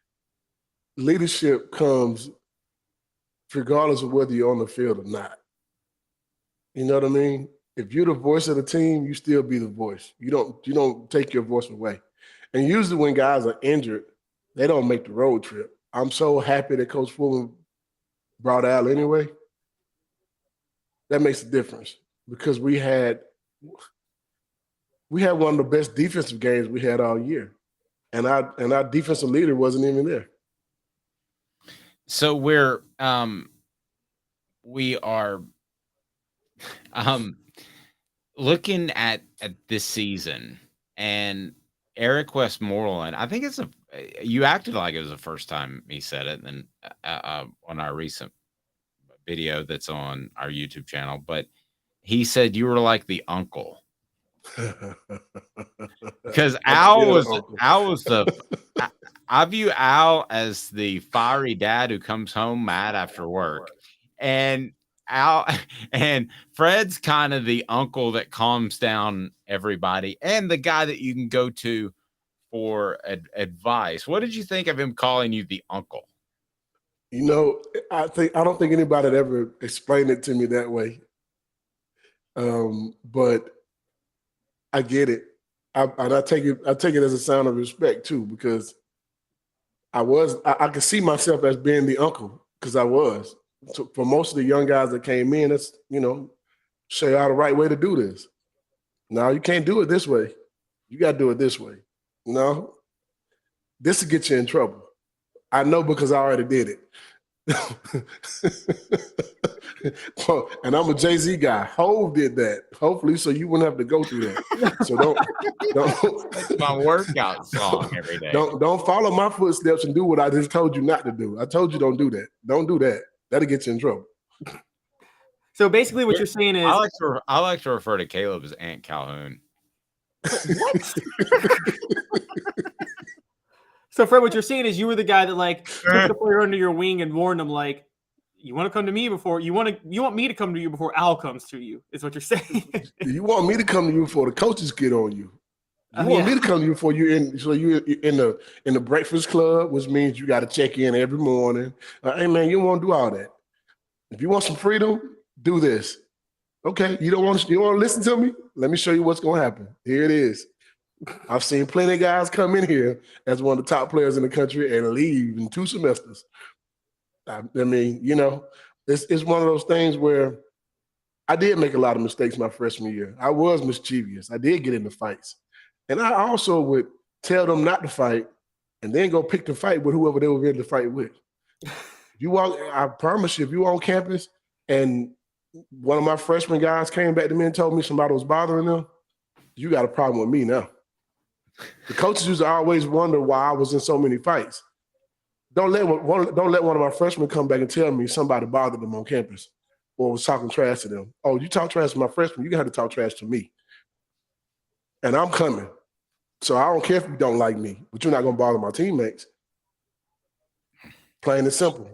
leadership comes regardless of whether you're on the field or not. You know what I mean? If you're the voice of the team, you still be the voice. You don't take your voice away. And usually when guys are injured, they don't make the road trip. I'm so happy that Coach Fulham brought Al anyway. That makes a difference because we had one of the best defensive games we had all year. And our defensive leader wasn't even there. So we are looking at this season, and Eric Westmoreland, I think you acted like it was the first time he said it, and on our recent video that's on our YouTube channel, but he said you were like the uncle. Because Al was I view Al as the fiery dad who comes home mad after work, and Fred's kind of the uncle that calms down everybody and the guy that you can go to for advice. What did you think of him calling you the uncle? I don't think anybody had ever explained it to me that way. But I get it. I take it as a sign of respect too, because I could see myself as being the uncle because I was. So for most of the young guys that came in, that's, show you how the right way to do this. No, you can't do it this way. You got to do it this way. No, this will get you in trouble. I know because I already did it. And I'm a Jay-Z guy. Hov did that. Hopefully, so you wouldn't have to go through that. So don't. That's my workout song every day. Don't follow my footsteps and do what I just told you not to do. I told you don't do that. Don't do that. That'll get you in trouble. So basically, what you're saying is, I like to refer to Caleb as Aunt Calhoun. What? So, Fred, what you're saying is you were the guy that took the player under your wing and warned him, you want to come to me before you want me to come to you before Al comes to you. Is what you're saying? You want me to come to you before the coaches get on you. You want me to come to you before you're in the breakfast club, which means you got to check in every morning. Hey man, you don't want to do all that. If you want some freedom, do this. Okay, you don't want to listen to me? Let me show you what's going to happen. Here it is. I've seen plenty of guys come in here as one of the top players in the country and leave in 2 semesters. I mean, it's one of those things where I did make a lot of mistakes my freshman year. I was mischievous. I did get into fights. And I also would tell them not to fight and then go pick the fight with whoever they were ready to fight with. I promise you, if you were on campus and one of my freshman guys came back to me and told me somebody was bothering them, you got a problem with me now. The coaches used to always wonder why I was in so many fights. Don't let one of my freshmen come back and tell me somebody bothered them on campus or was talking trash to them. Oh, you talk trash to my freshman, you got to talk trash to me. And I'm coming. So I don't care if you don't like me, but you're not going to bother my teammates. Plain and simple.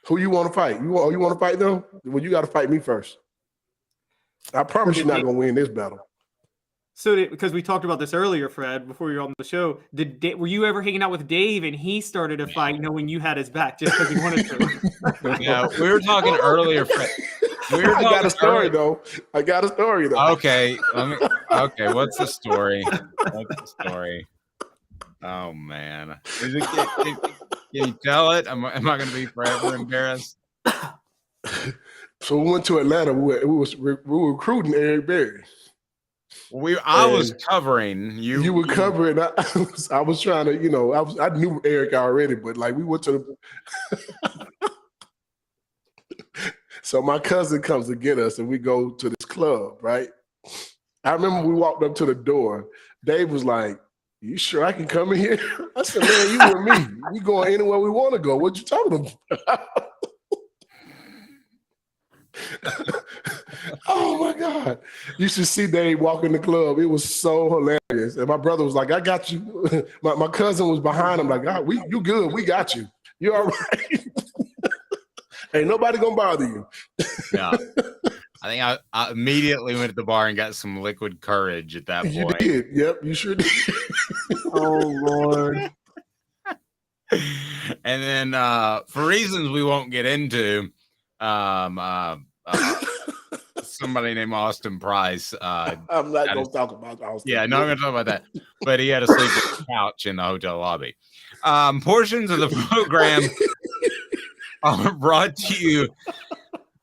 Who you want to fight? You want to fight them? Well, you got to fight me first. I promise you're not going to win this battle. So, because we talked about this earlier, Fred, before you were on the show, were you ever hanging out with Dave and he started a fight knowing you had his back just because he wanted to? Yeah, we were talking earlier, Fred. I got a story though. Okay, okay, what's the story? Oh man, can you tell it? Am I going to be forever embarrassed? So we went to Atlanta. We were recruiting Eric Berry. I was covering you. You were covering. I was trying to, I knew Eric already, but like we went to the. So my cousin comes to get us, and we go to this club. Right. I remember we walked up to the door. Dave was like, "You sure I can come in here?" I said, "Man, you and me, we going anywhere we want to go. What you talking about?" Oh my God. You should see Dave walk in the club. It was so hilarious. And my brother was like, "I got you." My cousin was behind him like, "God, you good. We got you. You all right." Ain't nobody gonna bother you. Yeah. I think I immediately went to the bar and got some liquid courage at that point. You did. Yep, you sure did. Oh, Lord. And then for reasons we won't get into, somebody named Austin Price. I'm not going to talk about Austin. Yeah, no, I'm going to talk about that. But he had to sleep on the couch in the hotel lobby. Portions of the program are brought to you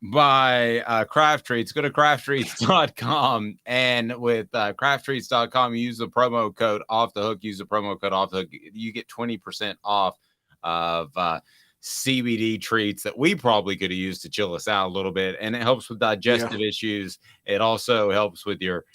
by Craft Treats. Go to crafttreats.com, and with crafttreats.com, use the promo code Off the Hook. Use the promo code Off the Hook. You get 20% off of CBD treats that we probably could have used to chill us out a little bit, and it helps with digestive issues. It also helps with your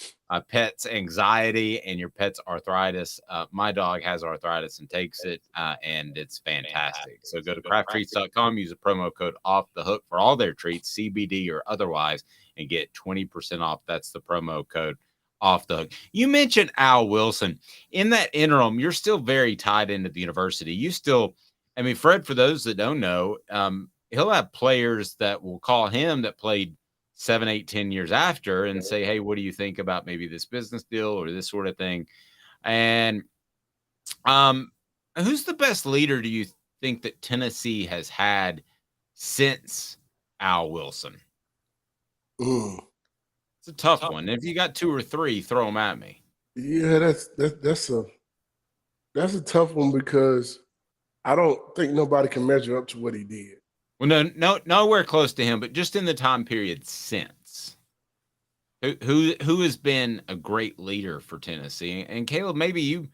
pet's anxiety and your pet's arthritis. My dog has arthritis and takes it, and it's fantastic. So go to crafttreats.com, use the promo code Off the Hook for all their treats, CBD or otherwise, and get 20% off. That's the promo code Off the Hook. You mentioned Al Wilson. In that interim, you're still very tied into the university. You still, I mean, Fred, for those that don't know, he'll have players that will call him that played 7, 8, 10 years after and say, "Hey, what do you think about maybe this business deal or this sort of thing?" And who's the best leader do you think that Tennessee has had since Al Wilson? It's a tough one. If you got 2 or 3, throw them at me. Yeah, that's a tough one because I don't think nobody can measure up to what he did. Well, nowhere close to him, but just in the time period since. Who has been a great leader for Tennessee? And Caleb, maybe you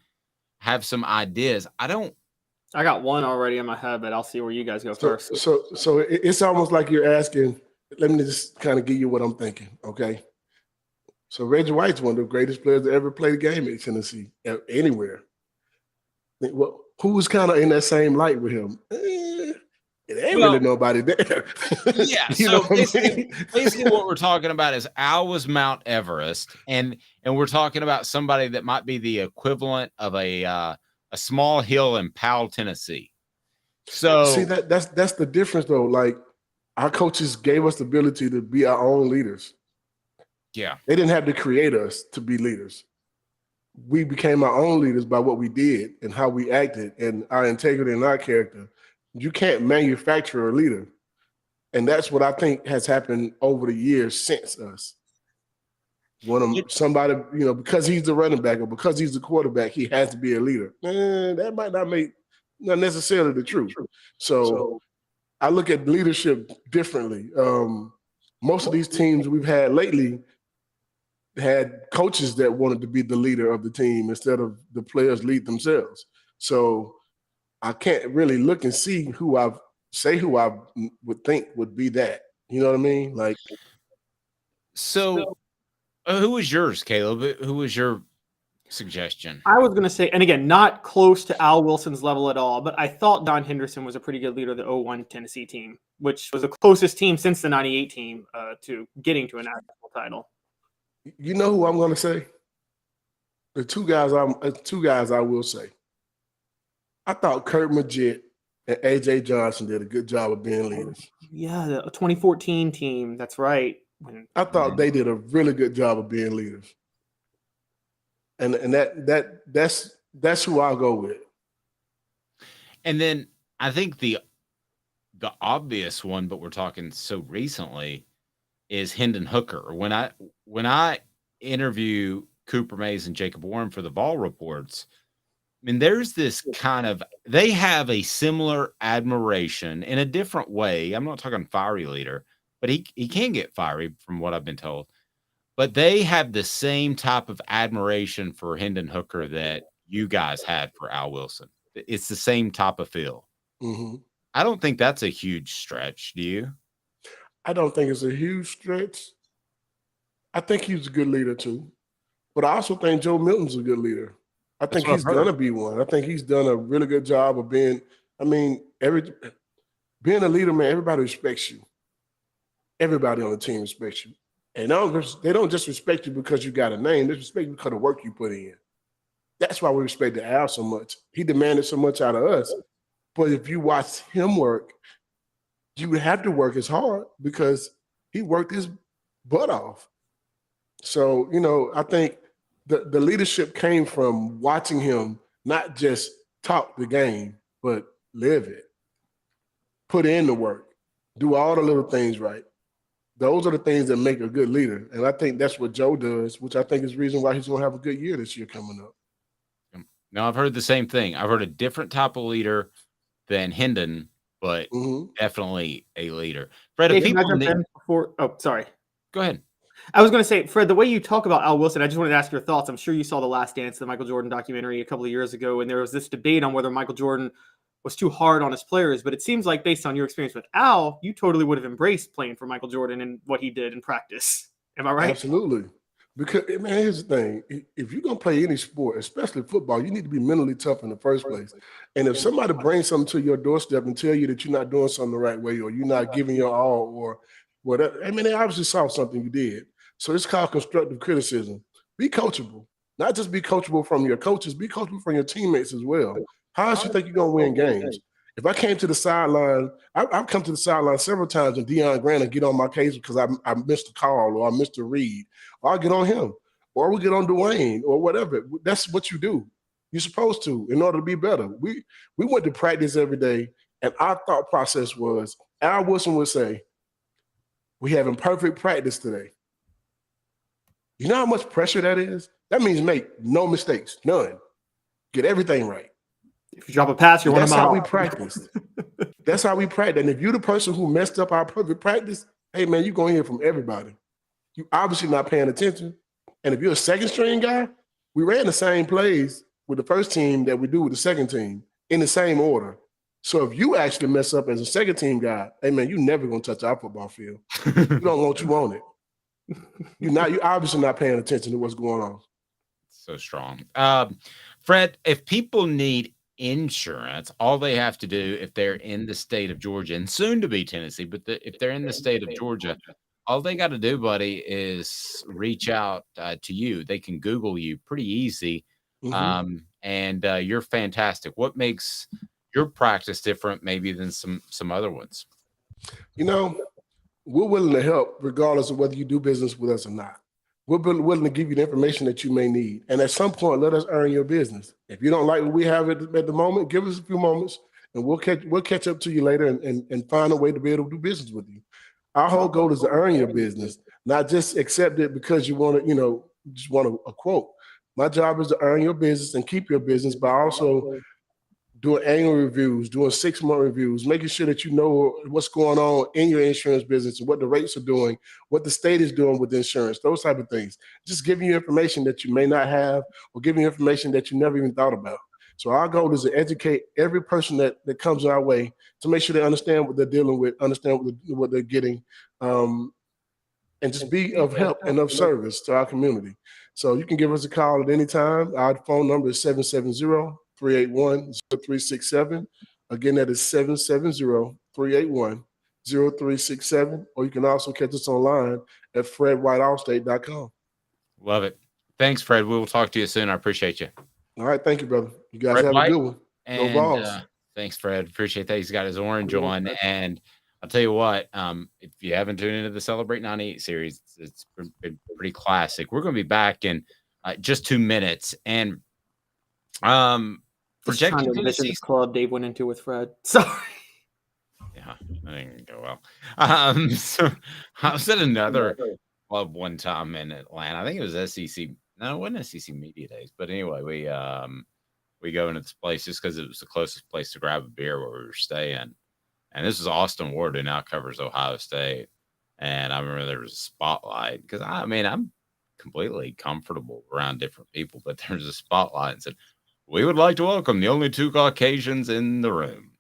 have some ideas. I got one already in my head, but I'll see where you guys go first. So it's almost like you're asking. Let me just kind of give you what I'm thinking, okay? So Reggie White's one of the greatest players to ever play the game at Tennessee, anywhere. Well, who was kind of in that same light with him? It ain't really nobody there. Yeah. So basically what we're talking about is Al was Mount Everest, and we're talking about somebody that might be the equivalent of a small hill in Powell, Tennessee. So see that's the difference though. Like our coaches gave us the ability to be our own leaders. Yeah. They didn't have to create us to be leaders. We became our own leaders by what we did and how we acted and our integrity and our character. You can't manufacture a leader. And that's what I think has happened over the years since us. Somebody, because he's the running back or because he's the quarterback, he has to be a leader. That might not necessarily the truth. So I look at leadership differently. Most of these teams we've had lately had coaches that wanted to be the leader of the team instead of the players lead themselves. So I can't really look and see who I would think would be that. You know what I mean? Like, so who was yours, Caleb? Who was your suggestion? I was going to say, and again, not close to Al Wilson's level at all, but I thought Don Henderson was a pretty good leader of the 01 Tennessee team, which was the closest team since the 98 team to getting to a national title. You know who I'm going to say? The two guys I will say. I thought Kurt Magid and A.J. Johnson did a good job of being leaders. Yeah, the 2014 team. That's right. I thought they did a really good job of being leaders. and that's who I'll go with. And then I think the obvious one, but we're talking so recently, is Hendon Hooker. When I interview Cooper Mays and Jacob Warren for the Vol Reports, I mean, there's this kind of, they have a similar admiration in a different way. I'm not talking fiery leader, but he can get fiery from what I've been told. But they have the same type of admiration for Hendon Hooker that you guys had for Al Wilson. It's the same type of feel. Mm-hmm. I don't think that's a huge stretch. Do you? I don't think it's a huge stretch. I think he's a good leader too. But I also think Joe Milton's a good leader. I think he's going to be one. I think he's done a really good job of being, being a leader, man, everybody respects you. Everybody on the team respects you. And they don't just respect you because you got a name. They respect you because of the work you put in. That's why we respected Al so much. He demanded so much out of us. But if you watch him work, you would have to work as hard because he worked his butt off. So, I think the leadership came from watching him not just talk the game, but live it. Put in the work. Do all the little things right. Those are the things that make a good leader. And I think that's what Joe does, which I think is the reason why he's going to have a good year this year coming up. Now, I've heard the same thing. I've heard a different type of leader than Hendon, but definitely a leader. Fred, if people sorry. Go ahead. I was going to say, Fred, the way you talk about Al Wilson, I just wanted to ask your thoughts. I'm sure you saw The Last Dance, the Michael Jordan documentary a couple of years ago, and there was this debate on whether Michael Jordan was too hard on his players. But it seems like based on your experience with Al, you totally would have embraced playing for Michael Jordan and what he did in practice. Am I right? Absolutely. Because, man, here's the thing. If you're going to play any sport, especially football, you need to be mentally tough in the first place. And if somebody brings something to your doorstep and tell you that you're not doing something the right way or you're not giving your all or whatever, they obviously saw something you did. So it's called constructive criticism. Be coachable. Not just be coachable from your coaches, be coachable from your teammates as well. How else you think you're going to win games? If I came to the sideline, I've come to the sideline several times and Deion Grant get on my case because I missed a call or I missed a read. Or I'll get on him. Or we get on Dwayne or whatever. That's what you do. You're supposed to in order to be better. We went to practice every day, and our thought process was, Al Wilson would say, we having perfect practice today. You know how much pressure that is? That means make no mistakes, none. Get everything right. If you drop a pass, you're one of That's how we practice. That's how we practice. And if you're the person who messed up our perfect practice, hey, man, you're going to hear from everybody. You obviously not paying attention. And if you're a second string guy, we ran the same plays with the first team that we do with the second team in the same order. So if you actually mess up as a second team guy, hey, man, you're never going to touch our football field. You don't want you on it. You're obviously not paying attention to what's going on. So strong. Fred, if people need insurance, all they have to do if they're in the state of Georgia and soon to be Tennessee, but if they're in the state of Georgia, all they got to do, buddy, is reach out to you. They can Google you pretty easy. And you're fantastic. What makes your practice different maybe than some other ones? We're willing to help regardless of whether you do business with us or not. We're willing to give you the information that you may need. And at some point, let us earn your business. If you don't like what we have at the moment, give us a few moments and we'll catch up to you later and find a way to be able to do business with you. Our whole goal is to earn your business, not just accept it because you want to, just want a quote. My job is to earn your business and keep your business by also doing annual reviews, doing 6-month reviews, making sure that you know what's going on in your insurance business and what the rates are doing, what the state is doing with insurance, those type of things. Just giving you information that you may not have or giving you information that you never even thought about. So our goal is to educate every person that comes our way to make sure they understand what they're dealing with, understand what they're getting, and just be of help and of service to our community. So you can give us a call at any time. Our phone number is 770-381-0367. Again, that is 770-381-0367. Or you can also catch us online at fredwhiteallstate.com. Love it. Thanks, Fred. We will talk to you soon. I appreciate you. All right. Thank you, brother. You guys Fred have White, a good one. Go Vols. Thanks, Fred. Appreciate that. He's got his orange on. And I'll tell you what, if you haven't tuned into the Celebrate 98 series, it's been pretty classic. We're going to be back in just 2 minutes. And Just trying projection to envision this club Dave went into with Fred. Sorry. Yeah, that didn't go well. So I was at another club one time in Atlanta. I think it was SEC. No, it wasn't SEC Media Days. But anyway, we go into this place just because it was the closest place to grab a beer where we were staying. And this is Austin Ward, who now covers Ohio State. And I remember there was a spotlight because I'm completely comfortable around different people, but there was a spotlight and said, "We would like to welcome the only 2 Caucasians in the room."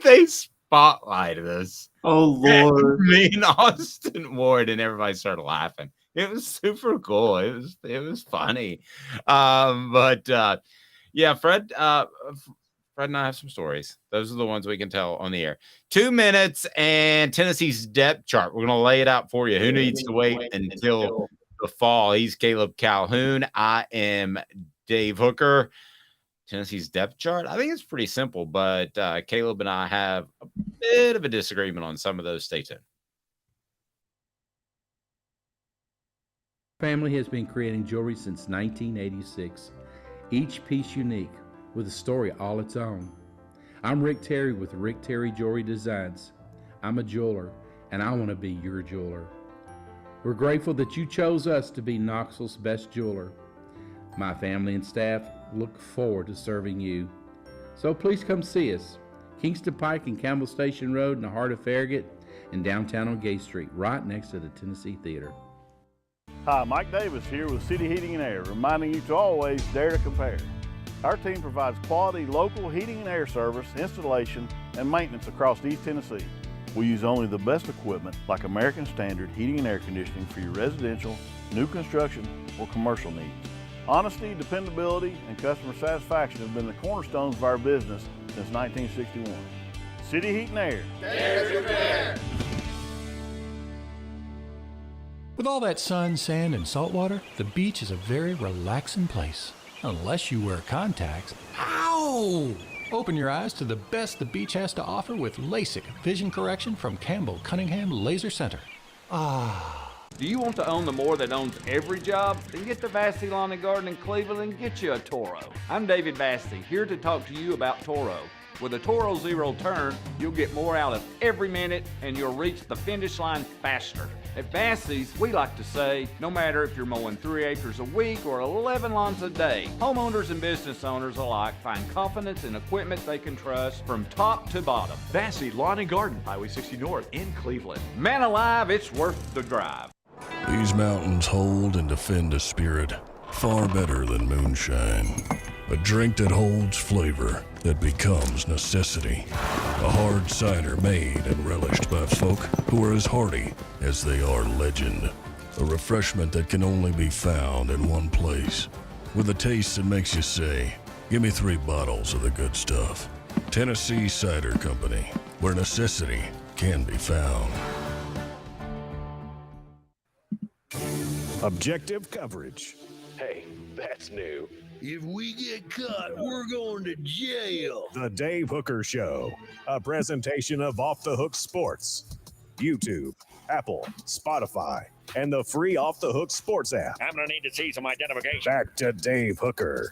They spotlighted us. Oh, Lord. Me and Austin Ward, and everybody started laughing. It was super cool. It was funny. Yeah, Fred and I have some stories. Those are the ones we can tell on the air. 2 minutes and Tennessee's depth chart. We're going to lay it out for you. Who needs to wait until the fall? He's Caleb Calhoun. I am Dave Hooker. Tennessee's depth chart, I think it's pretty simple, but Caleb and I have a bit of a disagreement on some of those. Stay tuned. Family has been creating jewelry since 1986, each piece unique with a story all its own. I'm Rick Terry with Rick Terry Jewelry Designs. I'm a jeweler, and I want to be your jeweler. We're grateful that you chose us to be Knoxville's best jeweler. My family and staff look forward to serving you. So please come see us. Kingston Pike and Campbell Station Road in the heart of Farragut and downtown on Gay Street, right next to the Tennessee Theater. Hi, Mike Davis here with City Heating and Air, reminding you to always dare to compare. Our team provides quality local heating and air service, installation, and maintenance across East Tennessee. We use only the best equipment like American Standard heating and air conditioning for your residential, new construction, or commercial needs. Honesty, dependability, and customer satisfaction have been the cornerstones of our business since 1961. City Heat and Air. Dare to compare. With all that sun, sand, and salt water, the beach is a very relaxing place. Unless you wear contacts. Ow! Open your eyes to the best the beach has to offer with LASIK vision correction from Campbell Cunningham Laser Center. Do you want to own the more that owns every job? Then get to Vassy Lawn and Garden in Cleveland and get you a Toro. I'm David Vassy, here to talk to you about Toro. With a Toro Zero Turn, you'll get more out of every minute and you'll reach the finish line faster. At Vassy's, we like to say, no matter if you're mowing 3 acres a week or 11 lawns a day, homeowners and business owners alike find confidence in equipment they can trust from top to bottom. Vassy Lawn and Garden, Highway 60 North in Cleveland. Man alive, it's worth the drive. These mountains hold and defend a spirit far better than moonshine. A drink that holds flavor that becomes necessity. A hard cider made and relished by folk who are as hearty as they are legend. A refreshment that can only be found in one place. With a taste that makes you say, "Give me 3 bottles of the good stuff." Tennessee Cider Company, where necessity can be found. Objective coverage. Hey, that's new. If we get caught, we're going to jail. The Dave Hooker Show, a presentation of Off the Hook Sports. YouTube, Apple, Spotify, and the free Off the Hook Sports app. I'm going to need to see some identification. Back to Dave Hooker.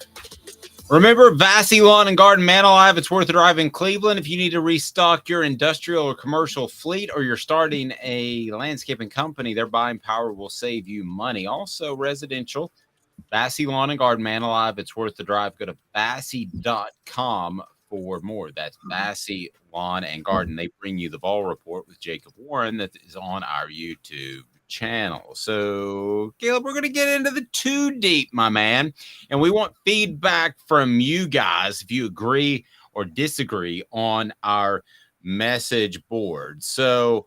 Remember, Vassy Lawn and Garden, Man Alive, it's worth a drive in Cleveland. If you need to restock your industrial or commercial fleet, or you're starting a landscaping company, their buying power will save you money. Also, residential, Vassy Lawn and Garden, Man Alive, it's worth the drive. Go to Vassy.com for more. That's Vassy Lawn and Garden. They bring you the Vol Report with Jacob Warren that is on our YouTube channel. So, Caleb, we're going to get into the 2 deep, my man, and we want feedback from you guys if you agree or disagree on our message board. So,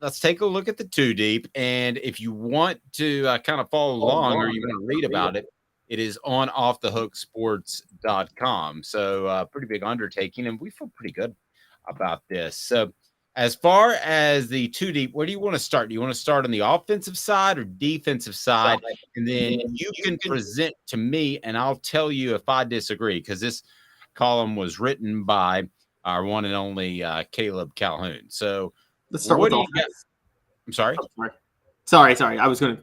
let's take a look at the 2 deep, and if you want to kind of follow along or you want to read about it, it is on offthehooksports.com. So, pretty big undertaking, and we feel pretty good about this. So, as far as the 2 deep, where do you want to start? Do you want to start on the offensive side or defensive side? And then you can present to me, and I'll tell you if I disagree, because this column was written by our one and only Caleb Calhoun. So let's start with offense. I'm sorry? Sorry. I was gonna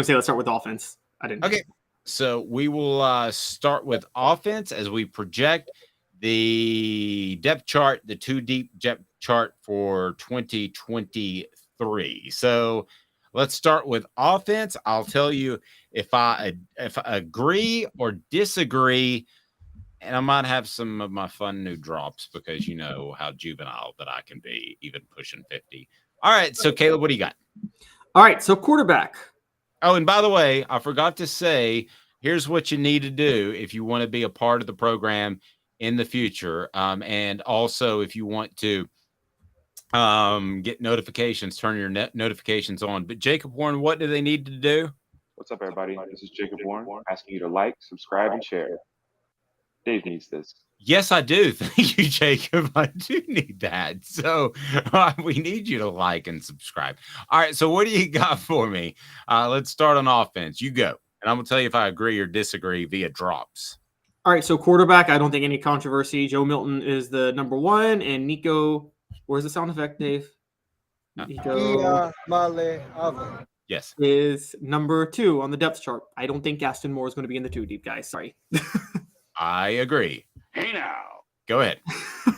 say let's start with offense. I didn't. Okay. So we will start with offense as we project the depth chart, the 2 deep depth chart for 2023. So let's start with offense. I'll tell you if I agree or disagree, and I might have some of my fun new drops because you know how juvenile that I can be, even pushing 50. All right. So Caleb, what do you got? All right. So quarterback. Oh, and by the way, I forgot to say, here's what you need to do if you want to be a part of the program in the future. And also, if you want to get notifications, turn your notifications on. But Jacob Warren, what do they need to do? What's up, everybody? This is Jacob Warren asking you to like, subscribe, and share. Dave needs this. Yes, I do. Thank you, Jacob. I do need that. So we need you to like and subscribe. All right. So what do you got for me? Let's start on offense. You go. And I'm going to tell you if I agree or disagree via drops. All right. So quarterback, I don't think any controversy. Joe Milton is the number 1. And Nico, where's the sound effect, Dave? Nico Yes. is number 2 on the depth chart. I don't think Gaston Moore is going to be in the 2 deep, guys. Sorry. I agree. Hey now. Go ahead.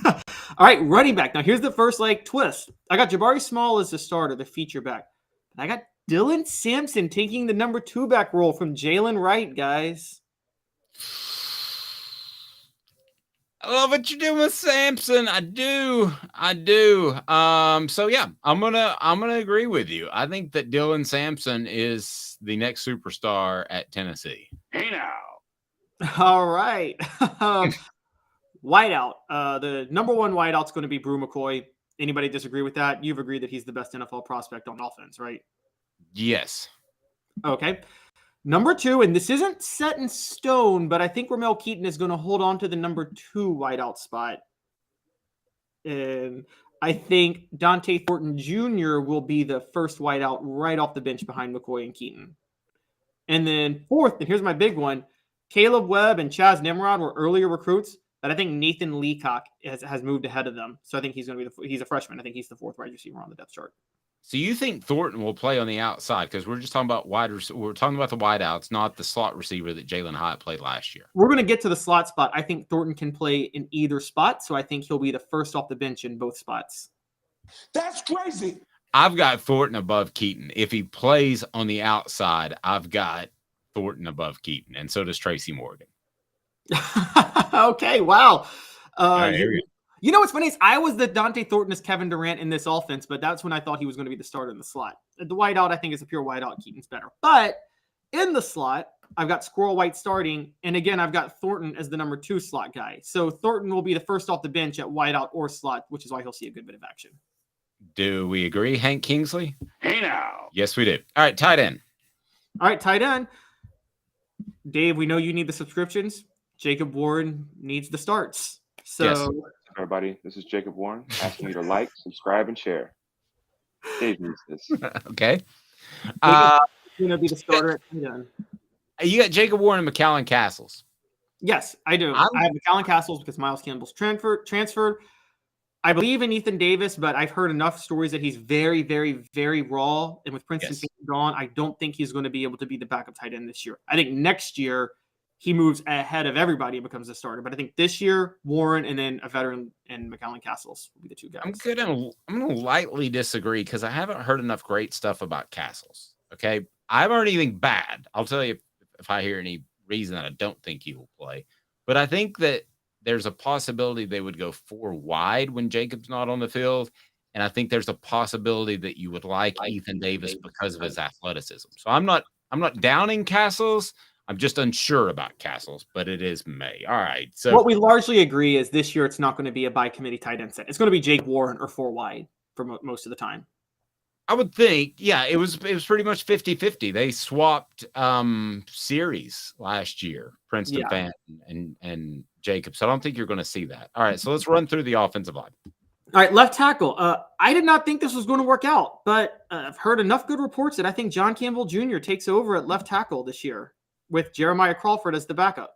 All right, running back. Now, here's the first twist. I got Jabari Small as the starter, the feature back. I got Dylan Sampson taking the number 2 back role from Jalen Wright, guys. I love what you're doing with Sampson. I do. So yeah, I'm gonna agree with you. I think that Dylan Sampson is the next superstar at Tennessee. Hey now. All right. Wideout. The number 1 wideout's going to be Brew McCoy. Anybody disagree with that? You've agreed that he's the best NFL prospect on offense, right? Yes. Okay. Number 2, and this isn't set in stone, but I think Ramel Keaton is going to hold on to the number 2 wideout spot. And I think Dante Thornton Jr. will be the first wideout right off the bench behind McCoy and Keaton. And then 4th, and here's my big one, Caleb Webb and Chaz Nimrod were earlier recruits, but I think Nathan Leacock has moved ahead of them. So I think he's going to be he's a freshman. I think he's the 4th wide receiver on the depth chart. So you think Thornton will play on the outside? Because we're just talking about we're talking about the wideouts, not the slot receiver that Jalen Hyatt played last year. We're going to get to the slot spot. I think Thornton can play in either spot, so I think he'll be the first off the bench in both spots. That's crazy. I've got Thornton above Keaton. If he plays on the outside, I've got Thornton above Keaton, and so does Tracy Morgan. Okay, wow. Right, you know what's funny is I was the Dante Thornton as Kevin Durant in this offense, but that's when I thought he was going to be the starter in the slot. The wideout, I think, is a pure wideout. Keaton's better. But in the slot, I've got Squirrel White starting, and again, I've got Thornton as the number 2 slot guy. So Thornton will be the first off the bench at wideout or slot, which is why he'll see a good bit of action. Do we agree, Hank Kingsley? Hey now. Yes, we do. All right, tight end. All right, tight end. Dave, we know you need the subscriptions. Jacob Warren needs the starts. So, yes. Everybody, this is Jacob Warren asking you to like, subscribe, and share. Dave needs this. Okay. Going to be the starter at tight end. You got Jacob Warren and McAllen Castles. Yes, I do. I have McAllen Castles because Miles Campbell's transferred. I believe in Ethan Davis, but I've heard enough stories that he's very, very, very raw. And with Princeton gone, I don't think he's going to be able to be the backup tight end this year. I think next year he moves ahead of everybody and becomes a starter. But I think this year, Warren and then a veteran and McAllen Castles will be the 2 guys. I'm gonna lightly disagree because I haven't heard enough great stuff about Castles. Okay. I haven't heard anything bad. I'll tell you if I hear any reason that I don't think he will play. But I think that there's a possibility they would go 4 wide when Jacob's not on the field. And I think there's a possibility that you would like Ethan Davis because of his athleticism. So I'm not downing Castles. I'm just unsure about Castles, but it is May. All right. So what we largely agree is this year it's not going to be a by committee tight end set. It's going to be Jake Warren or 4 wide for most of the time. I would think, yeah, it was pretty much 50-50. They swapped series last year, Princeton fan and Jacob. So I don't think you're going to see that. All right, so let's run through the offensive line. All right, left tackle. I did not think this was going to work out, but I've heard enough good reports that I think John Campbell Jr. takes over at left tackle this year with Jeremiah Crawford as the backup.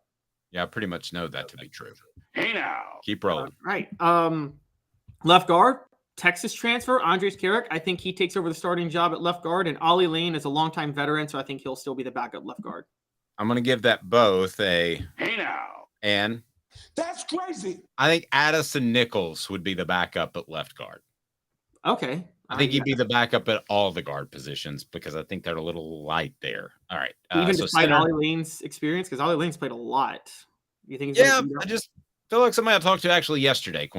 Yeah, I pretty much know that to be true. Hey now. Keep rolling. Right. Left guard. Texas transfer, Andres Carrick. I think he takes over the starting job at left guard, and Ollie Lane is a longtime veteran, so I think he'll still be the backup left guard. I'm going to give that both a. Hey now. And That's crazy. I think Addison Nichols would be the backup at left guard. Okay. I think he'd be the backup at all the guard positions because I think they're a little light there. All right. Even despite Ollie Lane's experience, because Ollie Lane's played a lot. You think? Yeah, I just feel like somebody I talked to actually yesterday,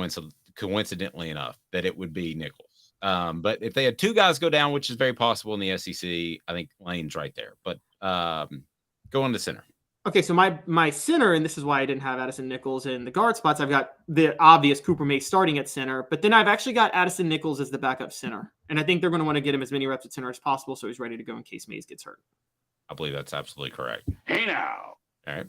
coincidentally enough, that it would be Nichols. But if they had two guys go down, which is very possible in the SEC, I think Lane's right there. But go on to center. Okay, so my center, and this is why I didn't have Addison Nichols in the guard spots. I've got the obvious Cooper Mace starting at center, but then I've actually got Addison Nichols as the backup center. And I think they're going to want to get him as many reps at center as possible so he's ready to go in case Mace gets hurt. I believe that's absolutely correct. Hey now. All right.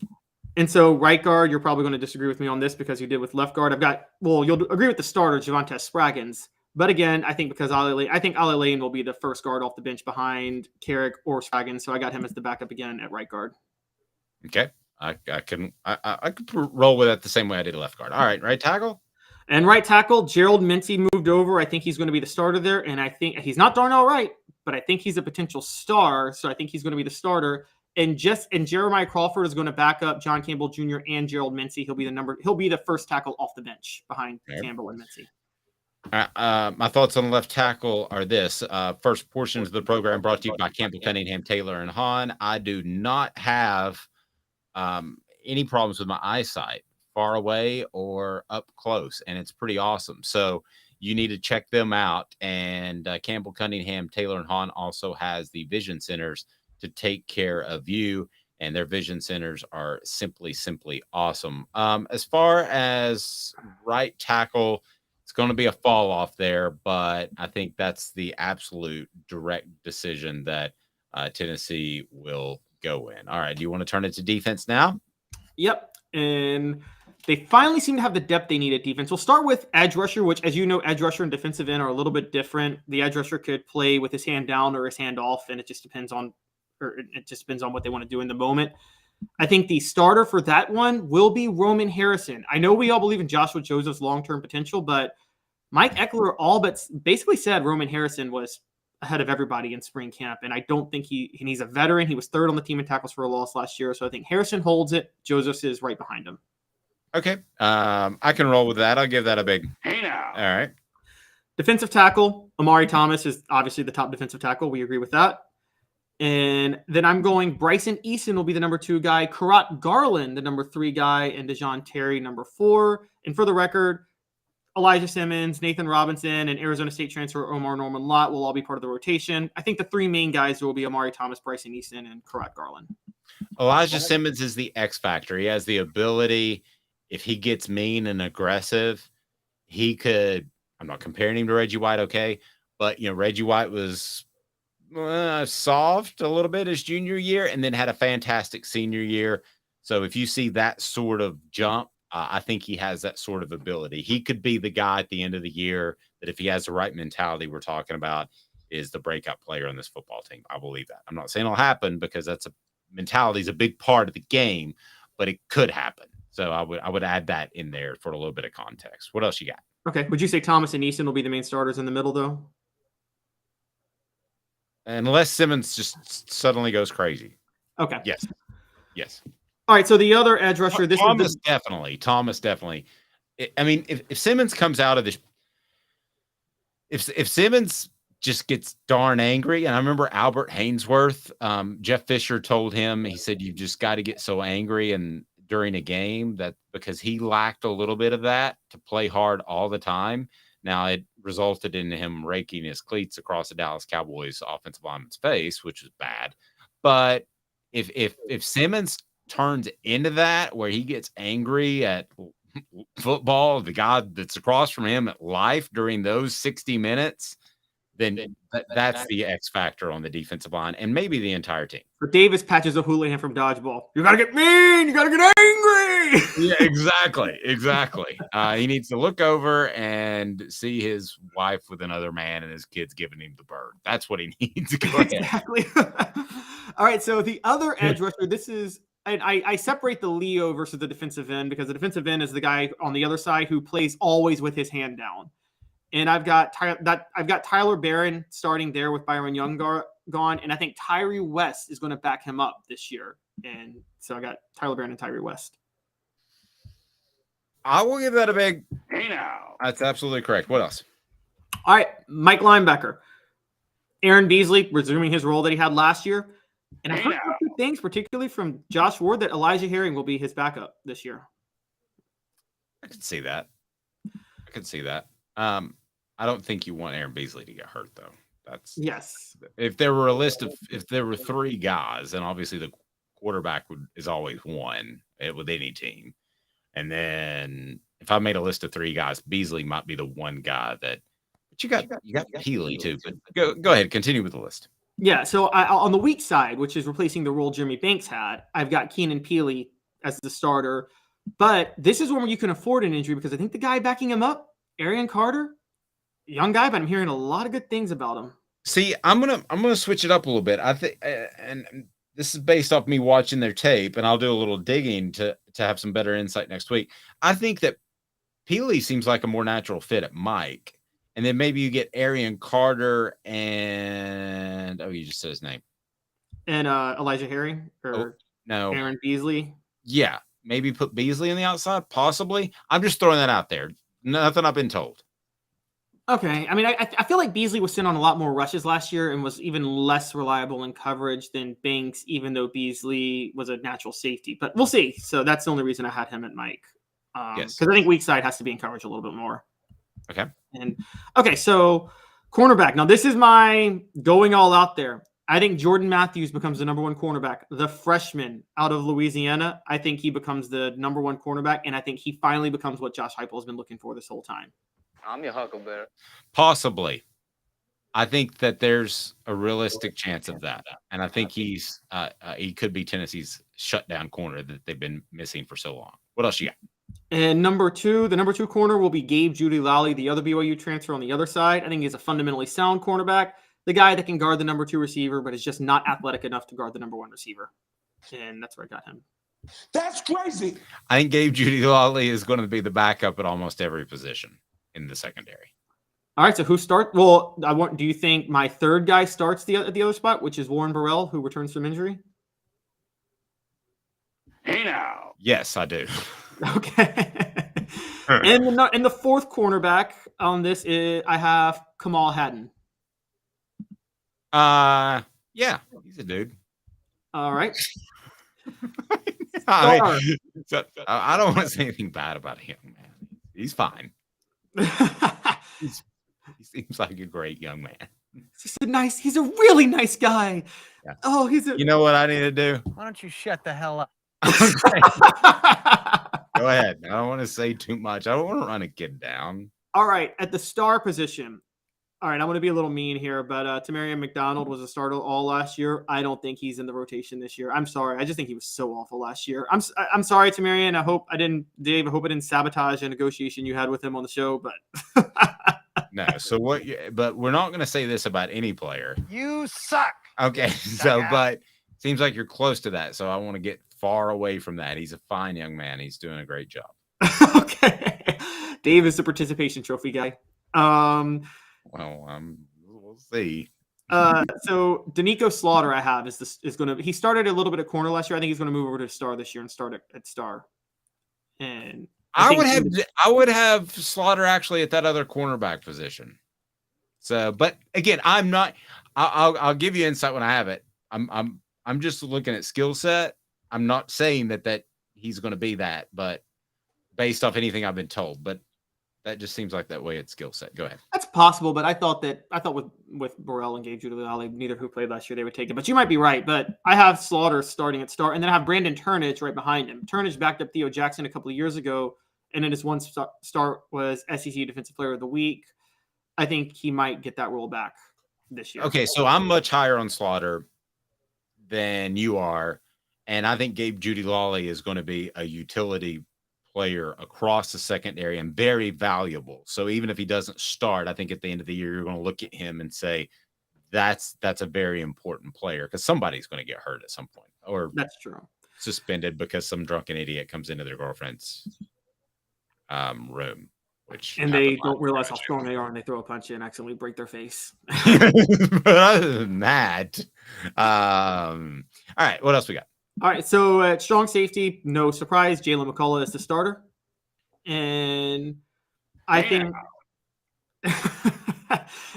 And so right guard, you're probably going to disagree with me on this because you did with left guard. You'll agree with the starter, Javonte Spraggins. But again, I think because Ollie Lane will be the first guard off the bench behind Carrick or Spraggins. So I got him as the backup again at right guard. Okay. I could roll with that the same way I did left guard. All right, right tackle? And right tackle, Gerald Mincy moved over. I think he's going to be the starter there. And I think he's not Darnell Wright, but I think he's a potential star. So I think he's going to be the starter. And Jeremiah Crawford is going to back up John Campbell Jr. and Gerald Mincy. He'll be the first tackle off the bench behind Campbell and Mincy. My thoughts on left tackle are this. First portions of the program brought to you by Campbell, Cunningham, Taylor, and Hahn. I do not have any problems with my eyesight far away or up close, and it's pretty awesome. So you need to check them out. And Campbell, Cunningham, Taylor, and Hahn also has the vision centers to take care of you, and their vision centers are simply awesome. As far as right tackle, it's going to be a fall off there, but I think that's the absolute direct decision that Tennessee will go in. All right. Do you want to turn it to defense now? Yep. And they finally seem to have the depth they need at defense. We'll start with edge rusher, which, as you know, edge rusher and defensive end are a little bit different. The edge rusher could play with his hand down or his hand off, and it just depends on what they want to do in the moment. I think the starter for that one will be Roman Harrison. I know we all believe in Joshua Joseph's long-term potential, but Mike Eckler all but basically said Roman Harrison was ahead of everybody in spring camp. And I don't think he's a veteran. He was third on the team in tackles for a loss last year. So I think Harrison holds it. Josephs is right behind him. Okay. I can roll with that. I'll give that a big hey now. All right. Defensive tackle, Amari Thomas is obviously the top defensive tackle. We agree with that. And then I'm going Bryson Eason will be the number 2 guy, Karat Garland, the number 3 guy, and DeJoun Terry, number 4. And for the record, Elijah Simmons, Nathan Robinson, and Arizona State transfer Omar Norman Lott will all be part of the rotation. I think the 3 main guys will be Amari Thomas, Bryson Eason, and Karat Garland. Elijah Simmons is the X factor. He has the ability, if he gets mean and aggressive, he could, I'm not comparing him to Reggie White, okay, but, Reggie White was soft a little bit his junior year and then had a fantastic senior year. So if you see that sort of jump, I think he has that sort of ability. He could be the guy at the end of the year that, if he has the right mentality we're talking about, is the breakout player on this football team. I believe that. I'm not saying it'll happen because mentality is a big part of the game, but it could happen. So I would add that in there for a little bit of context. What else you got? Okay. Would you say Thomas and Eason will be the main starters in the middle, though? Unless Simmons just suddenly goes crazy. Okay. Yes. All right. So the other edge rusher, Thomas definitely. I mean, if Simmons comes out of this, if Simmons just gets darn angry, and I remember Albert Haynesworth, Jeff Fisher told him, he said, "You just got to get so angry and during a game that because he lacked a little bit of that to play hard all the time." Now it resulted in him raking his cleats across the Dallas Cowboys offensive lineman's face, which is bad. But if Simmons turns into that, where he gets angry at football, the guy that's across from him at life during those 60 minutes, then that's the X factor on the defensive line and maybe the entire team. For Davis patches a Houlihan from dodgeball. You got to get mean. You got to get angry. Yeah, exactly. He needs to look over and see his wife with another man and his kids giving him the bird. That's what he needs. Exactly. All right. So the other edge rusher, this is, and I separate the Leo versus the defensive end because the defensive end is the guy on the other side who plays always with his hand down. And I've got Tyler Barron starting there with Byron Young gone, and I think Tyree West is going to back him up this year. And so I got Tyler Barron and Tyree West. I will give that a big. Hey now. That's absolutely correct. What else? All right, Mike linebacker. Aaron Beasley resuming his role that he had last year. And I heard good things, particularly from Josh Ward, that Elijah Herring will be his backup this year. I can see that. I don't think you want Aaron Beasley to get hurt, though. That's yes. If there were 3 guys, and obviously the quarterback is always one with any team. And then if I made a list of 3 guys, Beasley might be the one guy that. But you got Healy too. But go ahead, continue with the list. Yeah. So on the weak side, which is replacing the role Jeremy Banks had, I've got Keenan Peely as the starter. But this is one where you can afford an injury because I think the guy backing him up, Arian Carter, young guy, but I'm hearing a lot of good things about him. See, I'm gonna switch it up a little bit. I think, and this is based off me watching their tape, and I'll do a little digging to have some better insight next week. I think that Peely seems like a more natural fit at Mike, and then maybe you get Arian Carter and you just said his name, and Elijah Herring or no Aaron Beasley. Yeah, maybe put Beasley on the outside, possibly. I'm just throwing that out there. Nothing I've been told. Okay. I mean, I feel like Beasley was sent on a lot more rushes last year and was even less reliable in coverage than Banks, even though Beasley was a natural safety. But we'll see. So that's the only reason I had him at Mike. Yes. Because I think weak side has to be in coverage a little bit more. Okay. So cornerback. Now, this is my going all out there. I think Jordan Matthews becomes the number 1 cornerback. The freshman out of Louisiana, I think he becomes the number 1 cornerback, and I think he finally becomes what Josh Heupel has been looking for this whole time. I'm your huckleberry. Possibly. I think that there's a realistic chance of that. And I think he could be Tennessee's shutdown corner that they've been missing for so long. What else you got? And the number 2 corner will be Gabe Judy-Lally, the other BYU transfer on the other side. I think he's a fundamentally sound cornerback, the guy that can guard the number 2 receiver, but is just not athletic enough to guard the number 1 receiver. And that's where I got him. That's crazy. I think Gabe Judy-Lally is going to be the backup at almost every position in the secondary. All right, so who starts? Well, do you think my third guy starts at the other spot, which is Warren Burrell, who returns from injury? Hey now. Yes, I do. Okay. And the 4th cornerback on this I have Kamal Hadden. Yeah, he's a dude. All right. I don't want to say anything bad about him, man. He's fine. He seems like a great young man. He's a really nice guy. Yeah. Oh, You know what I need to do? Why don't you shut the hell up? Go ahead. I don't want to say too much. I don't want to run a kid down. All right, at the star position. All right, I'm going to be a little mean here, but Tamarian McDonald was a starter all last year. I don't think he's in the rotation this year. I'm sorry. I just think he was so awful last year. I'm sorry, Tamarian. I hope I didn't sabotage a negotiation you had with him on the show, but no. So but we're not going to say this about any player. You suck. Okay. So, but seems like you're close to that. So I want to get far away from that. He's a fine young man. He's doing a great job. Okay. Dave is the participation trophy guy. Well, we'll see. So Danico Slaughter I have he started a little bit at corner last year. I think he's going to move over to star this year and start at star. And I would have Slaughter actually at that other cornerback position. So, but again, I'm not. I'll give you insight when I have it. I'm just looking at skill set. I'm not saying that he's going to be that, but based off anything I've been told, but that just seems like that way at skill set. Go ahead. That's possible, but I thought with Burrell and Gabe Judy-Lally, neither who played last year, they would take it. But you might be right. But I have Slaughter starting at star, and then I have Brandon Turnage right behind him. Turnage backed up Theo Jackson a couple of years ago, and then his one start was SEC Defensive Player of the Week. I think he might get that role back this year. Okay, so I'm much higher on Slaughter than you are, and I think Gabe Judy-Lally is going to be a utility player across the secondary and very valuable. So even if he doesn't start, I think at the end of the year, you're going to look at him and say, that's a very important player because somebody's going to get hurt at some point or that's true. Suspended because some drunken idiot comes into their girlfriend's room And they don't realize how strong they are, and they throw a punch and accidentally break their face. But other than that, all right, what else we got? All right, so at strong safety, no surprise, Jalen McCullough is the starter. And I think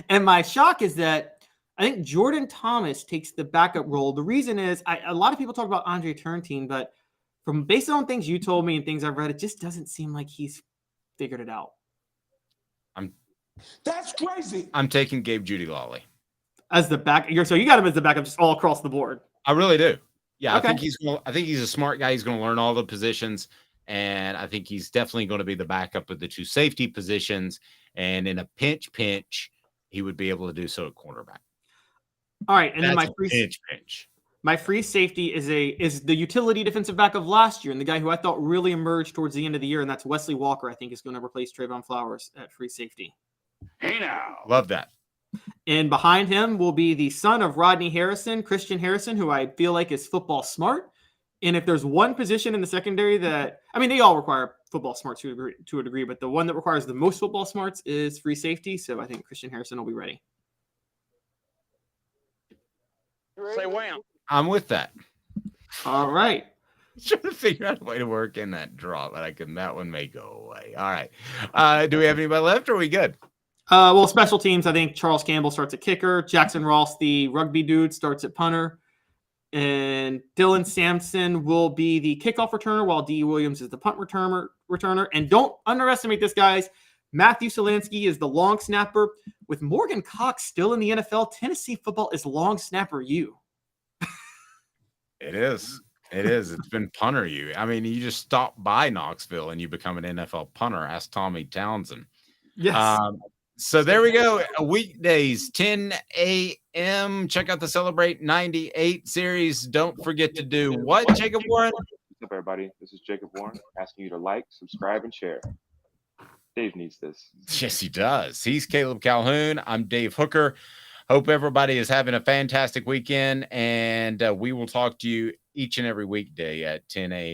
and my shock is that I think Jordan Thomas takes the backup role. The reason is a lot of people talk about Andre Turntine, but based on things you told me and things I've read, it just doesn't seem like he's figured it out. That's crazy. I'm taking Gabe Judy Lawley as the back. So you got him as the backup just all across the board. I really do. Yeah, okay. I think he's a smart guy. He's going to learn all the positions, and I think he's definitely going to be the backup of the two safety positions. And in a pinch, he would be able to do so at cornerback. All right, and that's then my free safety is the utility defensive back of last year, and the guy who I thought really emerged towards the end of the year, and that's Wesley Walker. I think is going to replace Trayvon Flowers at free safety. Hey now, love that. And behind him will be the son of Rodney Harrison, Christian Harrison, who I feel like is football smart. And if there's one position in the secondary that, I mean, they all require football smarts to a degree, but the one that requires the most football smarts is free safety. So I think Christian Harrison will be ready. Say wham. I'm with that. All right. Trying to figure out a way to work in that draw, but that one may go away. All right. Do we have anybody left, or are we good? Well, special teams, I think Charles Campbell starts at kicker. Jackson Ross, the rugby dude, starts at punter. And Dylan Sampson will be the kickoff returner, while D. Williams is the punt returner. And don't underestimate this, guys. Matthew Solansky is the long snapper. With Morgan Cox still in the NFL, Tennessee football is long snapper you. It is. It's been punter you. I mean, you just stop by Knoxville and you become an NFL punter. Ask Tommy Townsend. Yes. So there we go. Weekdays, 10 a.m. Check out the Celebrate 98 series. Don't forget to do what, Jacob Warren? What's up, everybody? This is Jacob Warren asking you to like, subscribe, and share. Dave needs this. Yes, he does. He's Caleb Calhoun. I'm Dave Hooker. Hope everybody is having a fantastic weekend, and we will talk to you each and every weekday at 10 a.m.